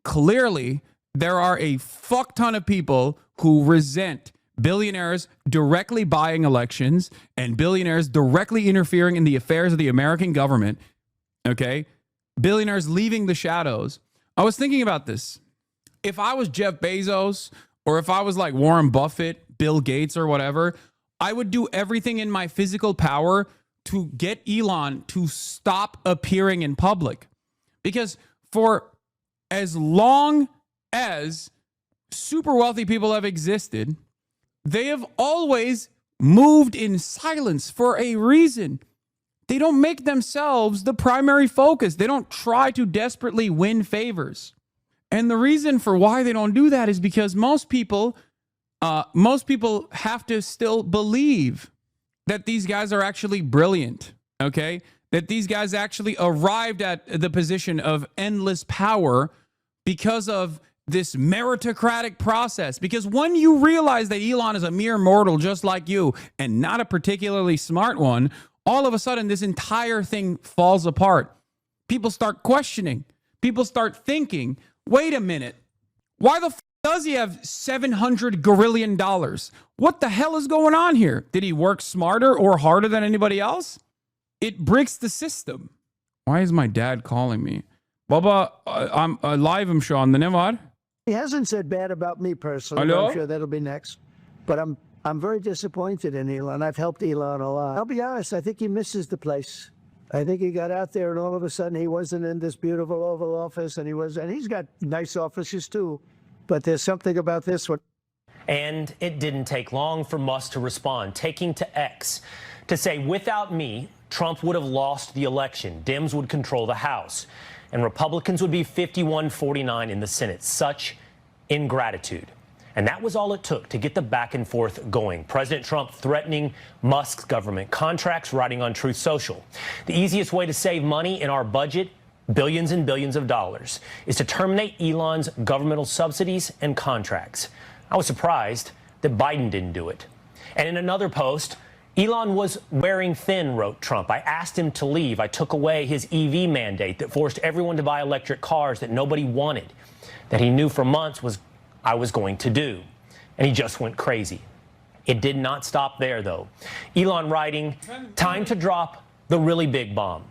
Clearly, there are a fuck ton of people who resent billionaires directly buying elections and billionaires directly interfering in the affairs of the American government. Okay? Billionaires leaving the shadows. I was thinking about this. If I was Jeff Bezos, or if I was like Warren Buffett, Bill Gates, or whatever, I would do everything in my physical power to get Elon to stop appearing in public. Because for as long as super wealthy people have existed, they have always moved in silence for a reason. They don't make themselves the primary focus. They don't try to desperately win favors. And the reason for why they don't do that is because most people have to still believe that these guys are actually brilliant, okay? That these guys actually arrived at the position of endless power because of this meritocratic process. Because when you realize that Elon is a mere mortal just like you and not a particularly smart one, all of a sudden this entire thing falls apart. People start questioning. People start thinking, wait a minute, why the does he have $700 gorillion? What the hell is going on here? Did he work smarter or harder than anybody else? It breaks the system. Why is my dad calling me? Baba, I'm live, I'm Sean. The Nevad. He hasn't said bad about me personally. Hello? I'm sure that'll be next. But I'm very disappointed in Elon. I've helped Elon a lot. I'll be honest, I think he misses the place. I think he got out there and all of a sudden he wasn't in this beautiful Oval Office, and he's got nice offices too. But there's something about this one. And it didn't take long for Musk to respond, taking to X to say, without me, Trump would have lost the election. Dems would control the House, and Republicans would be 51-49 in the Senate. Such ingratitude. And that was all it took to get the back and forth going. President Trump threatening Musk's government contracts, writing on Truth Social. The easiest way to save money in our budget, billions and billions of dollars, is to terminate Elon's governmental subsidies and contracts. I was surprised that Biden didn't do it. And in another post, Elon was wearing thin, wrote Trump. I asked him to leave. I took away his EV mandate that forced everyone to buy electric cars that nobody wanted, that he knew for months I was going to do. And he just went crazy. It did not stop there, though. Elon writing, time to drop the really big bomb.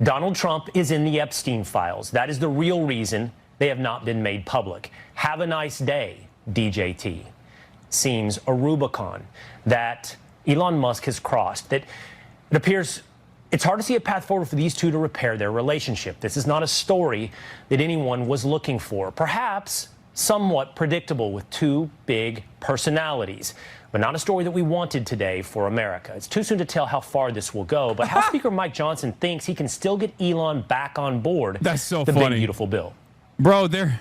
Donald Trump is in the Epstein files. That is the real reason they have not been made public. Have a nice day, DJT. Seems a Rubicon that Elon Musk has crossed, that it appears It's hard to see a path forward for these two to repair their relationship. This is not a story that anyone was looking for. Perhaps somewhat predictable with two big personalities, but not a story that we wanted today for America. It's too soon to tell how far this will go, but House Speaker Mike Johnson thinks he can still get Elon back on board. That's so the funny. Big Beautiful Bill. Bro, they're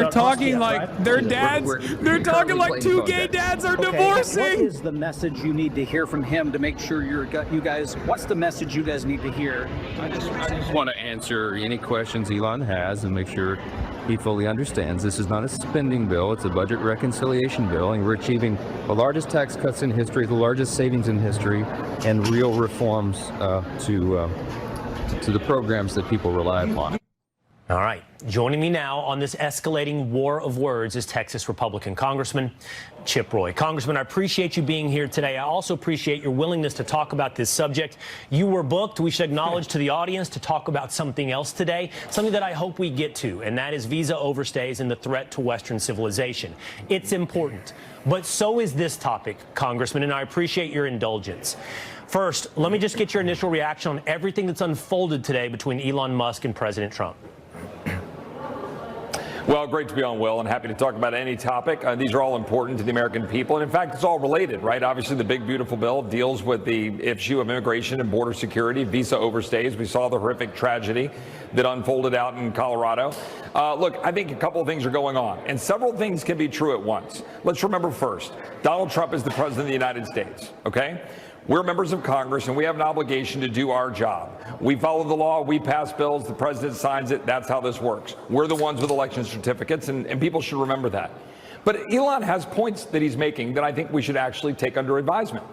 talking yet, like right? their dads. They're talking like two gay dads are divorcing. What is the message you need to hear from him to make sure you guys? What's the message you guys need to hear? I just want to answer any questions Elon has and make sure he fully understands. This is not a spending bill. It's a budget reconciliation bill, and we're achieving the largest tax cuts in history, the largest savings in history, and real reforms to the programs that people rely upon. All right. Joining me now on this escalating war of words is Texas Republican Congressman Chip Roy. Congressman, I appreciate you being here today. I also appreciate your willingness to talk about this subject. You were booked, we should acknowledge to the audience, to talk about something else today, something that I hope we get to, and that is visa overstays and the threat to Western civilization. It's important, but so is this topic, Congressman, and I appreciate your indulgence. First, let me just get your initial reaction on everything that's unfolded today between Elon Musk and President Trump. Well, great to be on, Will, and happy to talk about any topic. These are all important to the American people, and in fact, it's all related, right? Obviously, the big, beautiful bill deals with the issue of immigration and border security, visa overstays. We saw the horrific tragedy that unfolded out in Colorado. Look, I think a couple of things are going on, and several things can be true at once. Let's remember first, Donald Trump is the president of the United States, okay? We're members of Congress, and we have an obligation to do our job. We follow the law, we pass bills, the president signs it. That's how this works. We're the ones with election certificates, and people should remember that. But Elon has points that he's making that I think we should actually take under advisement.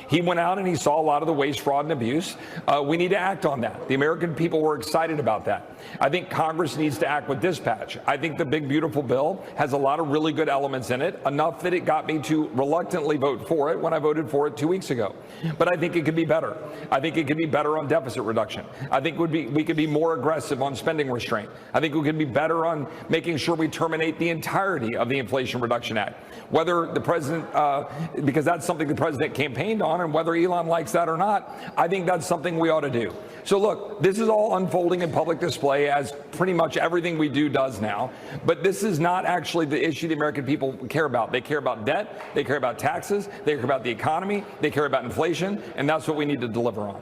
He went out and he saw a lot of the waste, fraud, and abuse. We need to act on that. The American people were excited about that. I think Congress needs to act with dispatch. I think the big, beautiful bill has a lot of really good elements in it, enough that it got me to reluctantly vote for it when I voted for it 2 weeks ago. But I think it could be better. I think it could be better on deficit reduction. I think we could be more aggressive on spending restraint. I think we could be better on making sure we terminate the entirety of the Inflation Reduction Act. Whether the president, because that's something the president campaigned on, and whether Elon likes that or not, I think that's something we ought to do. So look, this is all unfolding in public display, as pretty much everything we do does now. But this is not actually the issue the American people care about. They care about debt, they care about taxes, they care about the economy, they care about inflation, and that's what we need to deliver on.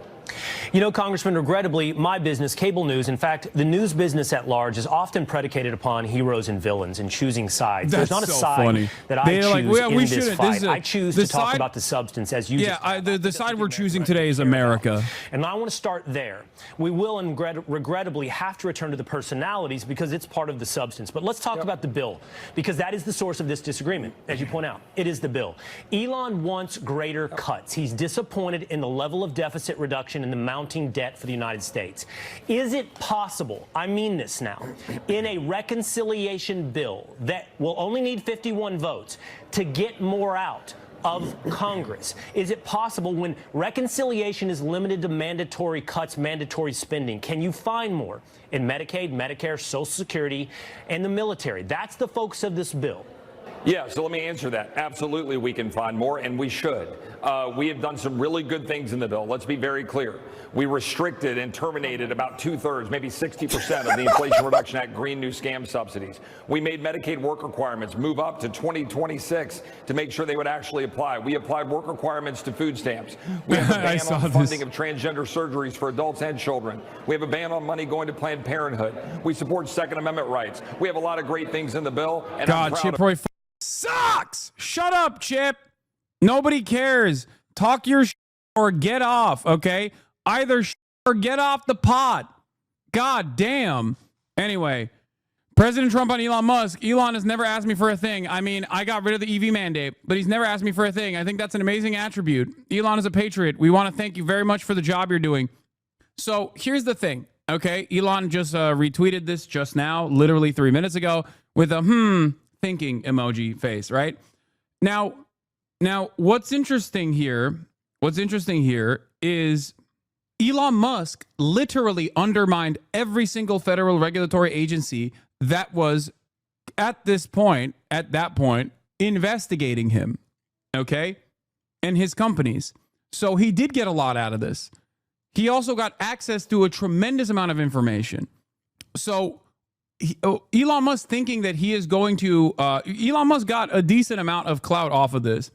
You know, Congressman, regrettably, my business, cable news, in fact, the news business at large is often predicated upon heroes and villains and choosing sides. That's There's not a so side funny. that I choose in this fight. This I choose to talk about the substance, as you just the side we're choosing today is America. And I want to start there. We will regrettably have to return to the personalities because it's part of the substance. But let's talk about the bill, because that is the source of this disagreement. As you point out, it is the bill. Elon wants greater cuts. He's disappointed in the level of deficit reduction and the mounting debt for the United States. Is it possible, I mean this now, in a reconciliation bill that will only need 51 votes to get more out of Congress? Is it possible, when reconciliation is limited to mandatory cuts, mandatory spending, can you find more in Medicaid, Medicare, Social Security, and the military? That's the focus of this bill. Yeah, so let me answer that. Absolutely, we can find more, and we should. We have done some really good things in the bill. Let's be very clear. We restricted and terminated about 2/3, maybe 60% of the Inflation Reduction Act green new scam subsidies. We made Medicaid work requirements move up to 2026 to make sure they would actually apply. We applied work requirements to food stamps. We have a ban on funding of transgender surgeries for adults and children. We have a ban on money going to Planned Parenthood. We support Second Amendment rights. We have a lot of great things in the bill. And God, Chip Roy sucks. Shut up, Chip. Nobody cares. Talk your or get off, okay? Either or get off the pot. God damn. Anyway, President Trump on Elon Musk. Elon has never asked me for a thing. I mean, I got rid of the EV mandate, but he's never asked me for a thing. I think that's an amazing attribute. Elon is a patriot. We want to thank you very much for the job you're doing. So here's the thing, okay? Elon just retweeted this just now, literally 3 minutes ago, with a thinking emoji face, right? Now what's interesting here is Elon Musk literally undermined every single federal regulatory agency that was at that point investigating him, okay? And his companies. So he did get a lot out of this. he also got access to a tremendous amount of information. So Elon Musk thinking that he is going to, Elon Musk got a decent amount of clout off of this.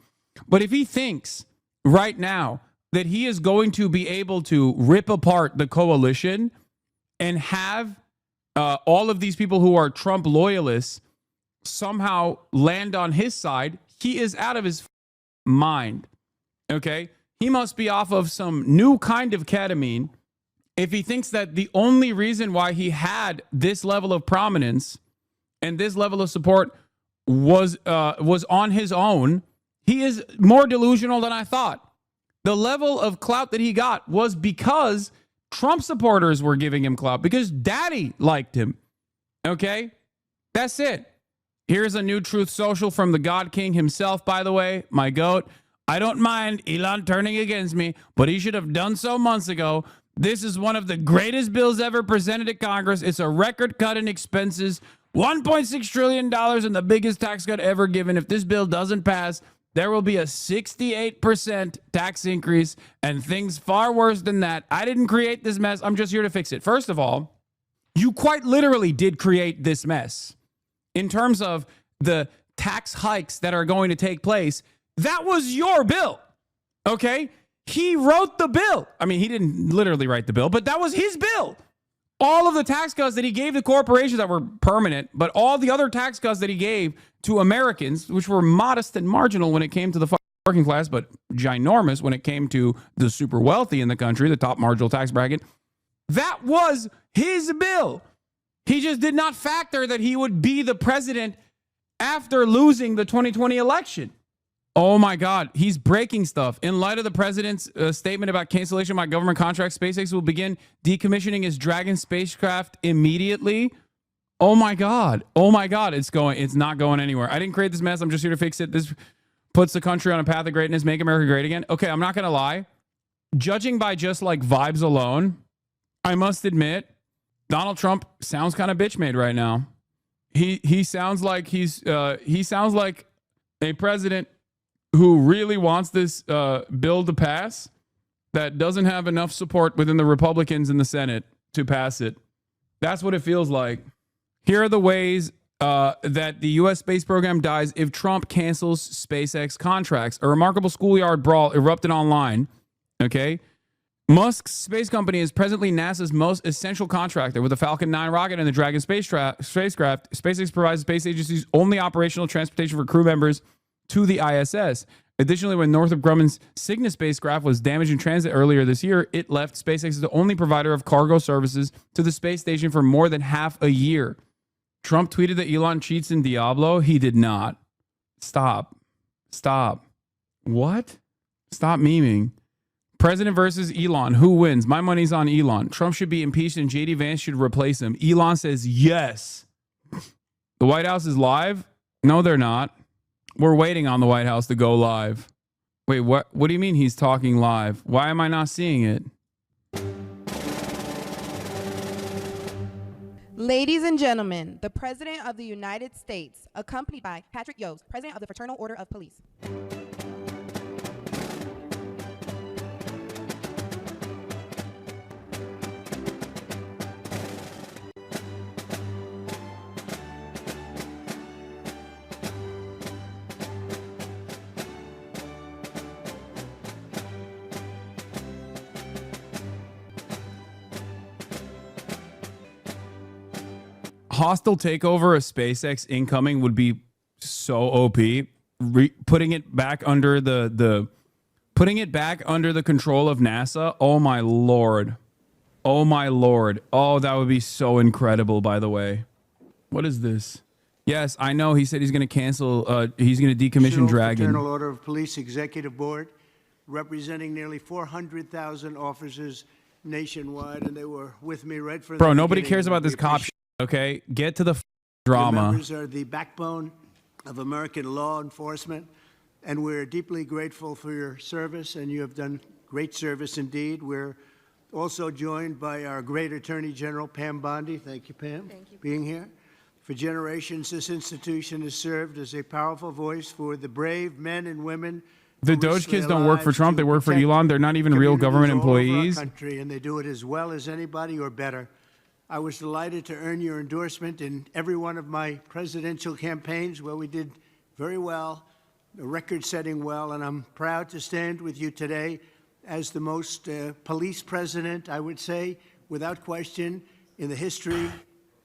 But if he thinks right now that he is going to be able to rip apart the coalition and have all of these people who are Trump loyalists somehow land on his side, he is out of his mind. Okay? He must be off of some new kind of ketamine if he thinks that the only reason why he had this level of prominence and this level of support was on his own. He is more delusional than I thought. The level of clout that he got was because Trump supporters were giving him clout, because Daddy liked him. Okay? That's it. Here's a new Truth Social from the God King himself, by the way, my goat. I don't mind Elon turning against me, but he should have done so months ago. This is one of the greatest bills ever presented at Congress. It's a record cut in expenses, $1.6 trillion, and the biggest tax cut ever given. If this bill doesn't pass, there will be a 68% tax increase and things far worse than that. I didn't create this mess. I'm just here to fix it. First of all, you quite literally did create this mess. In terms of the tax hikes that are going to take place, that was your bill, okay? He wrote the bill. I mean, he didn't literally write the bill, but that was his bill. All of the tax cuts that he gave to corporations that were permanent, but all the other tax cuts that he gave to Americans, which were modest and marginal when it came to the working class, but ginormous when it came to the super wealthy in the country, the top marginal tax bracket, that was his bill. He just did not factor that he would be the president after losing the 2020 election. Oh my God, he's breaking stuff. In light of the president's statement about cancellation of my government contract, SpaceX will begin decommissioning its Dragon spacecraft immediately. Oh my God. Oh my God. It's not going anywhere. I didn't create this mess. I'm just here to fix it. This puts the country on a path of greatness. Make America great again. Okay, I'm not going to lie. Judging by just like vibes alone, I must admit, Donald Trump sounds kind of bitch made right now. He sounds like he sounds like a president who really wants this bill to pass that doesn't have enough support within the Republicans in the Senate to pass it. That's what it feels like. Here are the ways that the U.S. space program dies if Trump cancels SpaceX contracts. A remarkable schoolyard brawl erupted online. Okay. Musk's space company is presently NASA's most essential contractor with the Falcon 9 rocket and the Dragon spacecraft. SpaceX provides the space agency's only operational transportation for crew members to the ISS. Additionally, when Northrop Grumman's Cygnus spacecraft was damaged in transit earlier this year, it left SpaceX as the only provider of cargo services to the space station for more than half a year. Trump tweeted that Elon cheats in Diablo. He did not. Stop. What? Stop memeing. President versus Elon. Who wins? My money's on Elon. Trump should be impeached and JD Vance should replace him. Elon says yes. The White House is live? No, they're not. We're waiting on the White House to go live. Wait, what do you mean he's talking live? Why am I not seeing it? Ladies and gentlemen, the President of the United States, accompanied by Patrick Yost, President of the Fraternal Order of Police. Hostile takeover of SpaceX incoming would be so OP. Putting it back under the control of NASA. Oh my lord. Oh my lord. Oh, that would be so incredible, by the way. What is this? Yes, I know. He said he's going to cancel. He's going to decommission Dragon. Fraternal Order of Police Executive Board, representing nearly 400,000 officers nationwide, and they were with me right from the Bro, nobody beginning. cares about this cop shit, okay? Get to the drama. Your members are the backbone of American law enforcement, and we're deeply grateful for your service, and you have done great service indeed. We're also joined by our great Attorney General, Pam Bondi. Thank you, Pam, for being here. For generations, this institution has served as a powerful voice for the brave men and women The Doge kids don't work for Trump. They work for Elon. They're not even real government employees. Country, and they do it as well as anybody or better. I was delighted to earn your endorsement in every one of my presidential campaigns where we did very well, record-setting well, and I'm proud to stand with you today as the most police president, I would say, without question, in the history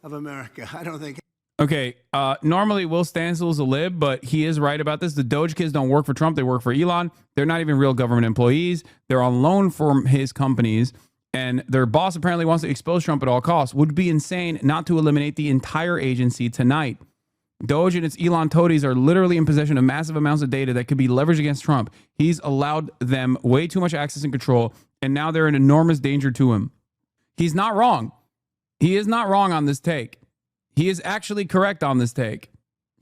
of America. I don't think. Okay, normally Will Stancil's a lib, but he is right about this. The Doge kids don't work for Trump. They work for Elon. They're not even real government employees. They're on loan from his companies, and their boss apparently wants to expose Trump at all costs. Would be insane not to eliminate the entire agency tonight. Doge and its Elon toadies are literally in possession of massive amounts of data that could be leveraged against Trump. He's allowed them way too much access and control, and now they're an enormous danger to him. He's not wrong. He is not wrong on this take. He is actually correct on this take,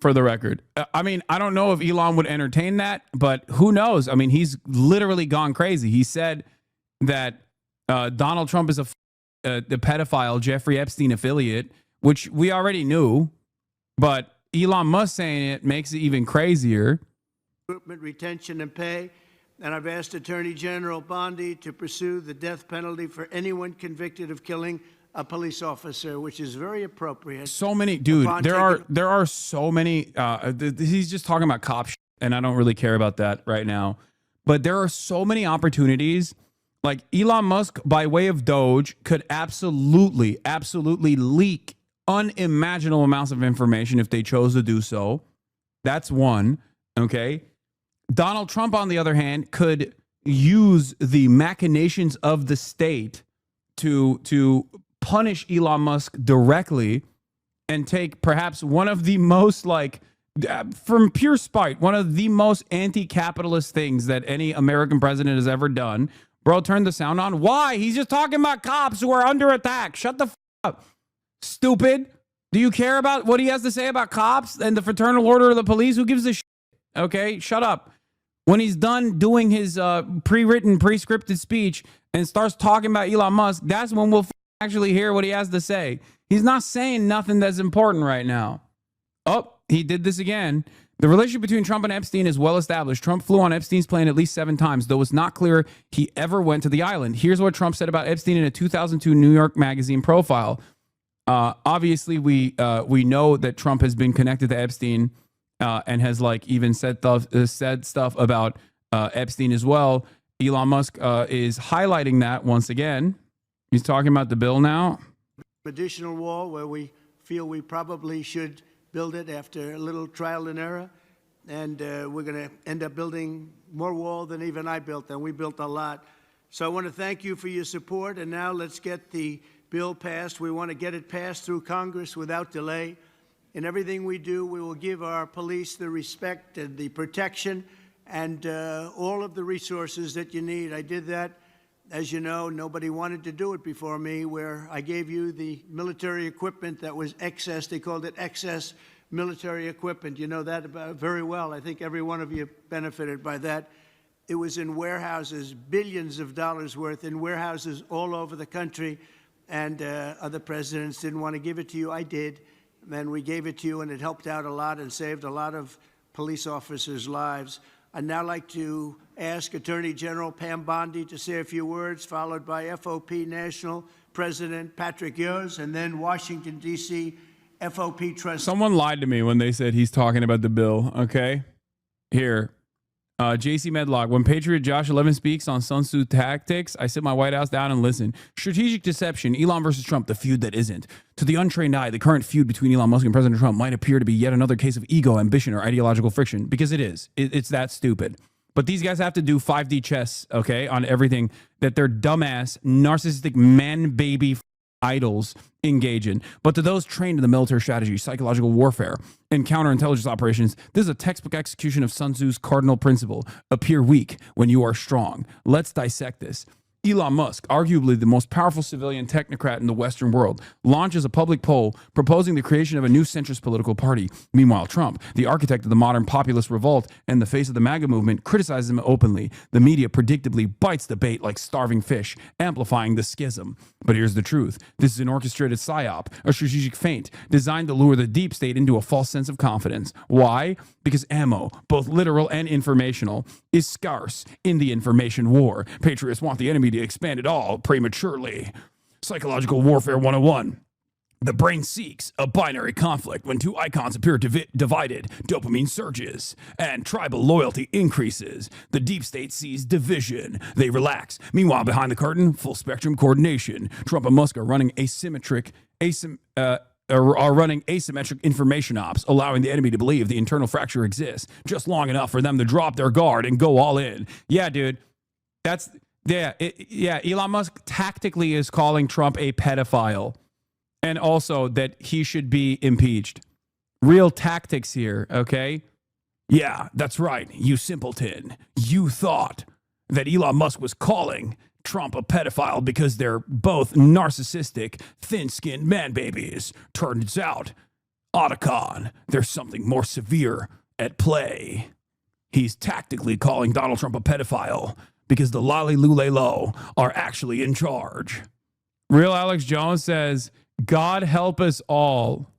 for the record. I mean, I don't know if Elon would entertain that, but who knows? I mean, he's literally gone crazy. He said that Donald Trump is the pedophile Jeffrey Epstein affiliate, which we already knew, but Elon Musk saying it makes it even crazier. Recruitment, retention, and pay. And I've asked Attorney General Bondi to pursue the death penalty for anyone convicted of killing a police officer, which is very appropriate. So many, dude. There are so many. He's just talking about cop shit, and I don't really care about that right now. But there are so many opportunities. Like Elon Musk, by way of Doge, could absolutely leak unimaginable amounts of information if they chose to do so. That's one. Okay. Donald Trump, on the other hand, could use the machinations of the state to punish Elon Musk directly and take perhaps one of the most, like, from pure spite, one of the most anti-capitalist things that any American president has ever done. Bro, turn the sound on. Why? He's just talking about cops who are under attack. Shut the f up. Stupid. Do you care about what he has to say about cops and the Fraternal Order of the Police? Who gives a shit? Okay, shut up. When he's done doing his pre-written, pre-scripted speech and starts talking about Elon Musk, that's when we'll actually hear what he has to say. He's not saying nothing that's important right now. Oh, he did this again. The relationship between Trump and Epstein is well established. Trump flew on Epstein's plane at least 7 times, though it's not clear he ever went to the island. Here's what Trump said about Epstein in a 2002 New York Magazine profile. Obviously, we know that Trump has been connected to Epstein and has like even said stuff about Epstein as well. Elon Musk is highlighting that once again. He's talking about the bill now. Additional wall where we feel we probably should build it after a little trial and error. And we're going to end up building more wall than even I built, and we built a lot. So I want to thank you for your support. And now let's get the bill passed. We want to get it passed through Congress without delay. In everything we do, we will give our police the respect and the protection and all of the resources that you need. I did that. As you know, nobody wanted to do it before me, where I gave you the military equipment that was excess. They called it excess military equipment. You know that very well. I think every one of you benefited by that. It was in warehouses, billions of dollars worth in warehouses all over the country, and other presidents didn't want to give it to you. I did, and we gave it to you, and it helped out a lot and saved a lot of police officers' lives. I'd now like to ask Attorney General Pam Bondi to say a few words, followed by FOP National President Patrick Yoes, and then Washington, D.C. FOP Trustee. Someone lied to me when they said he's talking about the bill, okay? Here. JC Medlock, when Patriot Josh 11 speaks on Sun Tzu tactics, I sit my White House down and listen. Strategic deception, Elon versus Trump, the feud that isn't. To the untrained eye, the current feud between Elon Musk and President Trump might appear to be yet another case of ego, ambition, or ideological friction, because it is. It's that stupid. But these guys have to do 5D chess, okay, on everything that their dumbass, narcissistic man-baby idols engage in. But to those trained in the military strategy, psychological warfare, and counterintelligence operations, this is a textbook execution of Sun Tzu's cardinal principle: appear weak when you are strong. Let's dissect this. Elon Musk, arguably the most powerful civilian technocrat in the Western world, launches a public poll proposing the creation of a new centrist political party. Meanwhile, Trump, the architect of the modern populist revolt and the face of the MAGA movement, criticizes him openly. The media predictably bites the bait like starving fish, amplifying the schism. But here's the truth. This is an orchestrated psyop, a strategic feint designed to lure the deep state into a false sense of confidence. Why? Because ammo, both literal and informational, is scarce in the information war. Patriots want the enemy to expand it all prematurely. Psychological Warfare 101. The brain seeks a binary conflict. When two icons appear divided, dopamine surges and tribal loyalty increases. The deep state sees division. They relax. Meanwhile, behind the curtain, full spectrum coordination. Trump and Musk are running asymmetric information ops, allowing the enemy to believe the internal fracture exists just long enough for them to drop their guard and go all in. Yeah, dude. Elon Musk tactically is calling Trump a pedophile and also that he should be impeached. Real tactics here, okay? Yeah, that's right, you simpleton. You thought that Elon Musk was calling Trump a pedophile because they're both narcissistic, thin-skinned man babies. Turns out, Otacon, there's something more severe at play. He's tactically calling Donald Trump a pedophile because the lolly-lule-lo are actually in charge. Real Alex Jones says, God help us all.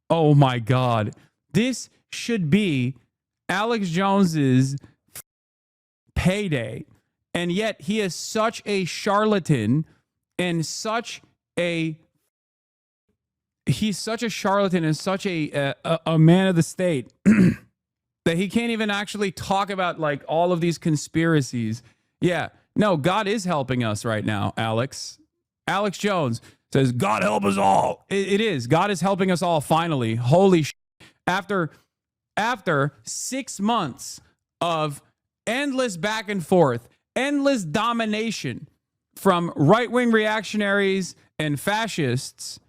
Oh my God. This should be Alex Jones's payday. And yet he is such a charlatan and such a man of the state that he can't even actually talk about like all of these conspiracies. Yeah, no, God is helping us right now, Alex. Alex Jones says, God help us all. It is. God is helping us all finally. Holy shit. After 6 months of endless back and forth, endless domination from right-wing reactionaries and fascists,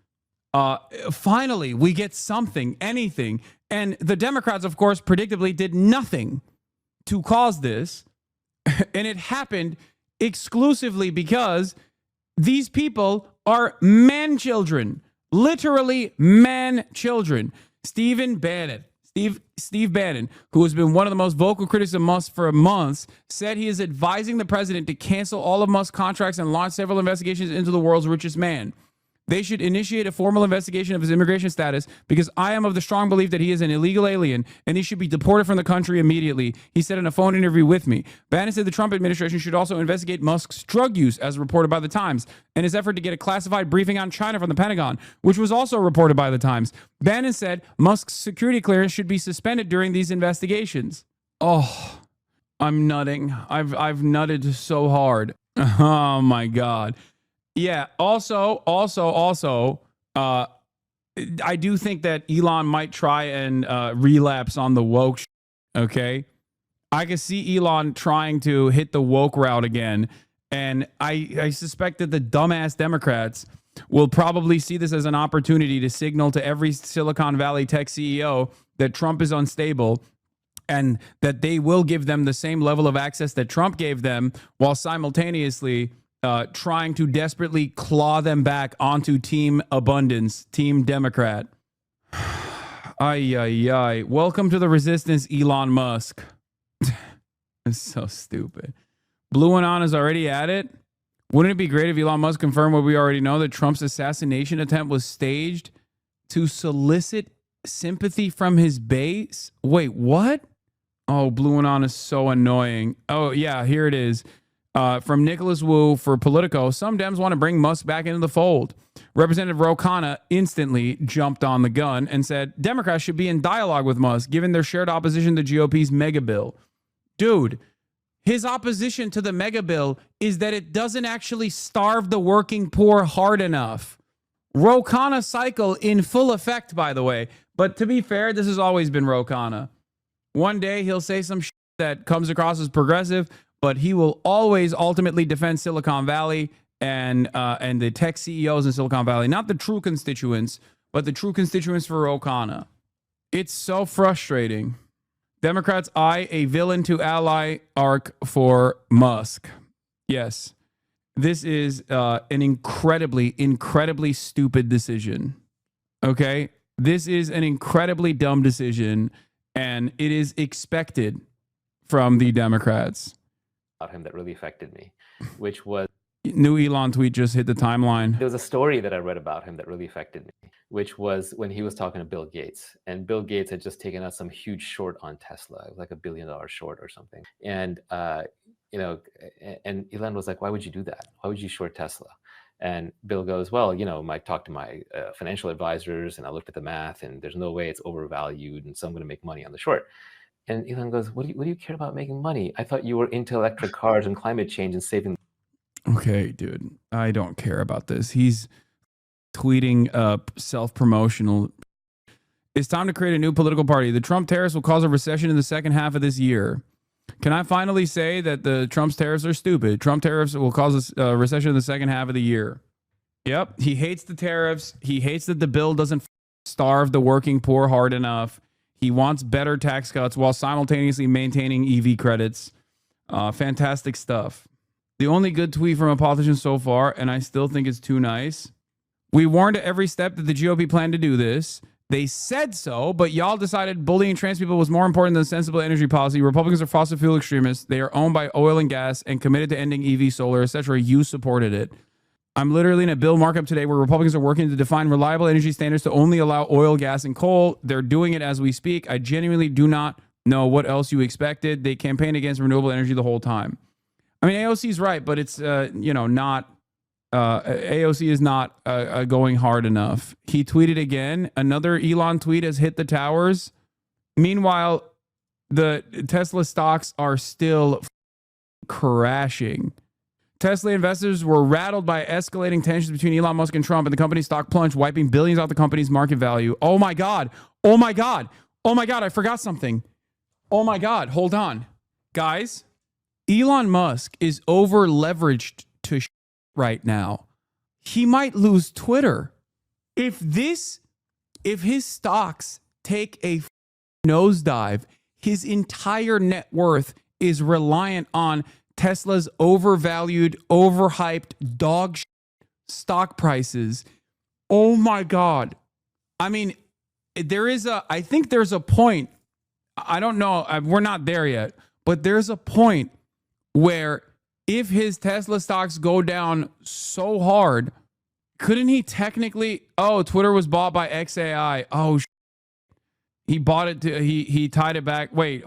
finally we get something, anything. And the Democrats, of course, predictably did nothing to cause this. And it happened exclusively because these people are man-children, literally man-children. Steve Bannon, who has been one of the most vocal critics of Musk for months, said he is advising the president to cancel all of Musk's contracts and launch several investigations into the world's richest man. They should initiate a formal investigation of his immigration status because I am of the strong belief that he is an illegal alien and he should be deported from the country immediately, he said in a phone interview with me. Bannon said the Trump administration should also investigate Musk's drug use, as reported by the Times, and his effort to get a classified briefing on China from the Pentagon, which was also reported by the Times. Bannon said Musk's security clearance should be suspended during these investigations. Oh, I'm nutting. I've nutted so hard. Oh my God. Yeah. Also, I do think that Elon might try and relapse on the woke. Okay, I can see Elon trying to hit the woke route again, and I suspect that the dumbass Democrats will probably see this as an opportunity to signal to every Silicon Valley tech CEO that Trump is unstable, and that they will give them the same level of access that Trump gave them, while simultaneously trying to desperately claw them back onto Team Abundance, Team Democrat. Ay. Welcome to the resistance, Elon Musk. It's so stupid. Blue and On is already at it. Wouldn't it be great if Elon Musk confirmed what we already know, that Trump's assassination attempt was staged to solicit sympathy from his base? Wait, what? Oh, Blue and On is so annoying. Oh, yeah, here it is. From Nicholas Wu for Politico, some Dems want to bring Musk back into the fold. Representative Ro Khanna instantly jumped on the gun and said Democrats should be in dialogue with Musk, given their shared opposition to GOP's mega bill. Dude, his opposition to the mega bill is that it doesn't actually starve the working poor hard enough. Ro Khanna cycle in full effect, by the way. But to be fair, this has always been Ro Khanna. One day he'll say some shit that comes across as progressive, but he will always ultimately defend Silicon Valley and the tech CEOs in Silicon Valley. Not the true constituents, but the true constituents for Ro Khanna. It's so frustrating. Democrats eye a villain to ally arc for Musk. Yes. This is an incredibly stupid decision. Okay? This is an incredibly dumb decision, and it is expected from the Democrats. About him that really affected me, which was New Elon tweet just hit the timeline. there was a story that I read about him that really affected me, which was when he was talking to Bill Gates, and Bill Gates had just taken out some huge short on Tesla. It was like $1 billion short or something. And and Elon was like, "Why would you do that? Why would you short Tesla?" And Bill goes, "Well, I talked to my financial advisors, and I looked at the math, and there's no way it's overvalued, and so I'm going to make money on the short." And Elon goes, "What do you care about making money? I thought you were into electric cars and climate change and saving." Okay, dude, I don't care about this. He's tweeting up self-promotional. It's time to create a new political party. The Trump tariffs will cause a recession in the second half of this year. Can I finally say that the Trump's tariffs are stupid? Trump tariffs will cause a recession in the second half of the year. Yep, he hates the tariffs. He hates that the bill doesn't starve the working poor hard enough. He wants better tax cuts while simultaneously maintaining EV credits. Fantastic stuff. The only good tweet from a politician so far, and I still think it's too nice. We warned at every step that the GOP planned to do this. They said so, but y'all decided bullying trans people was more important than sensible energy policy. Republicans are fossil fuel extremists. They are owned by oil and gas and committed to ending EV, solar, etc. You supported it. I'm literally in a bill markup today where Republicans are working to define reliable energy standards to only allow oil, gas, and coal. They're doing it as we speak. I genuinely do not know what else you expected. They campaigned against renewable energy the whole time. I mean, AOC is right, but it's, not, AOC is not going hard enough. He tweeted again. Another Elon tweet has hit the towers. Meanwhile, the Tesla stocks are still crashing. Tesla investors were rattled by escalating tensions between Elon Musk and Trump, and the company's stock plunged, wiping billions off the company's market value. Oh my God. Oh my God. Oh my God. I forgot something. Oh my God. Hold on. Guys, Elon Musk is over leveraged to right now. He might lose Twitter. If his stocks take a nosedive, his entire net worth is reliant on Tesla's overvalued, overhyped dog stock prices. Oh my God. I mean, I think there's a point. I don't know. We're not there yet, but there's a point where if his Tesla stocks go down so hard, couldn't he technically, Twitter was bought by XAI. He bought it he tied it back. Wait,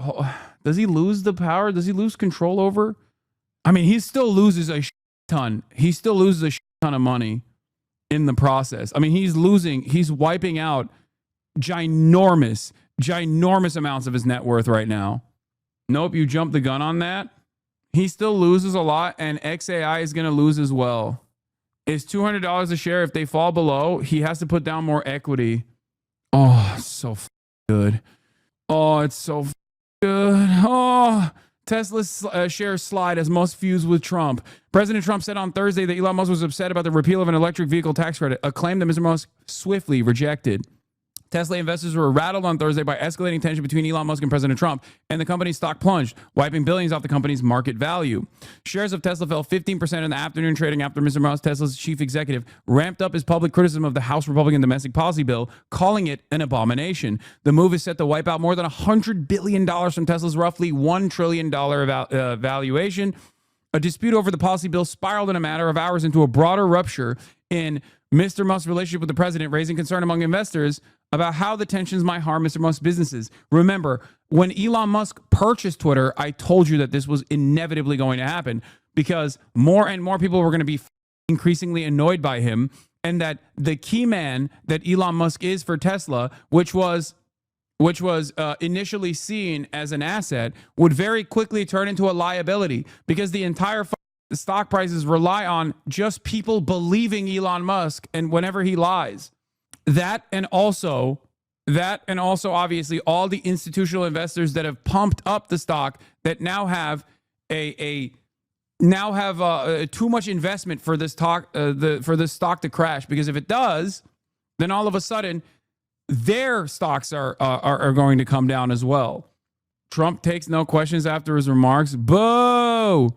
does he lose the power? Does he lose control over? I mean, he still loses a ton. He still loses a ton of money in the process. I mean, he's wiping out ginormous amounts of his net worth right now. Nope, you jumped the gun on that. He still loses a lot, and XAI is going to lose as well. It's $200 a share. If they fall below, he has to put down more equity. Oh, it's so good. Oh, it's so good. Oh, Tesla's shares slide as most fuse with Trump. President Trump said on Thursday that Elon Musk was upset about the repeal of an electric vehicle tax credit, a claim that Mr. Musk swiftly rejected. Tesla investors were rattled on Thursday by escalating tension between Elon Musk and President Trump, and the company's stock plunged, wiping billions off the company's market value. Shares of Tesla fell 15% in the afternoon trading after Mr. Musk, Tesla's chief executive, ramped up his public criticism of the House Republican domestic policy bill, calling it an abomination. The move is set to wipe out more than $100 billion from Tesla's roughly $1 trillion valuation. A dispute over the policy bill spiraled in a matter of hours into a broader rupture in Mr. Musk's relationship with the president, raising concern among investors about how the tensions might harm Mr. Musk's businesses. Remember, when Elon Musk purchased Twitter, I told you that this was inevitably going to happen because more and more people were going to be increasingly annoyed by him, and that the key man that Elon Musk is for Tesla, which was initially seen as an asset, would very quickly turn into a liability because the entire stock prices rely on just people believing Elon Musk, and whenever he lies. That and also obviously all the institutional investors that have pumped up the stock that now have too much investment for this stock to crash, because if it does, then all of a sudden their stocks are going to come down as well. Trump takes no questions after his remarks. Boo!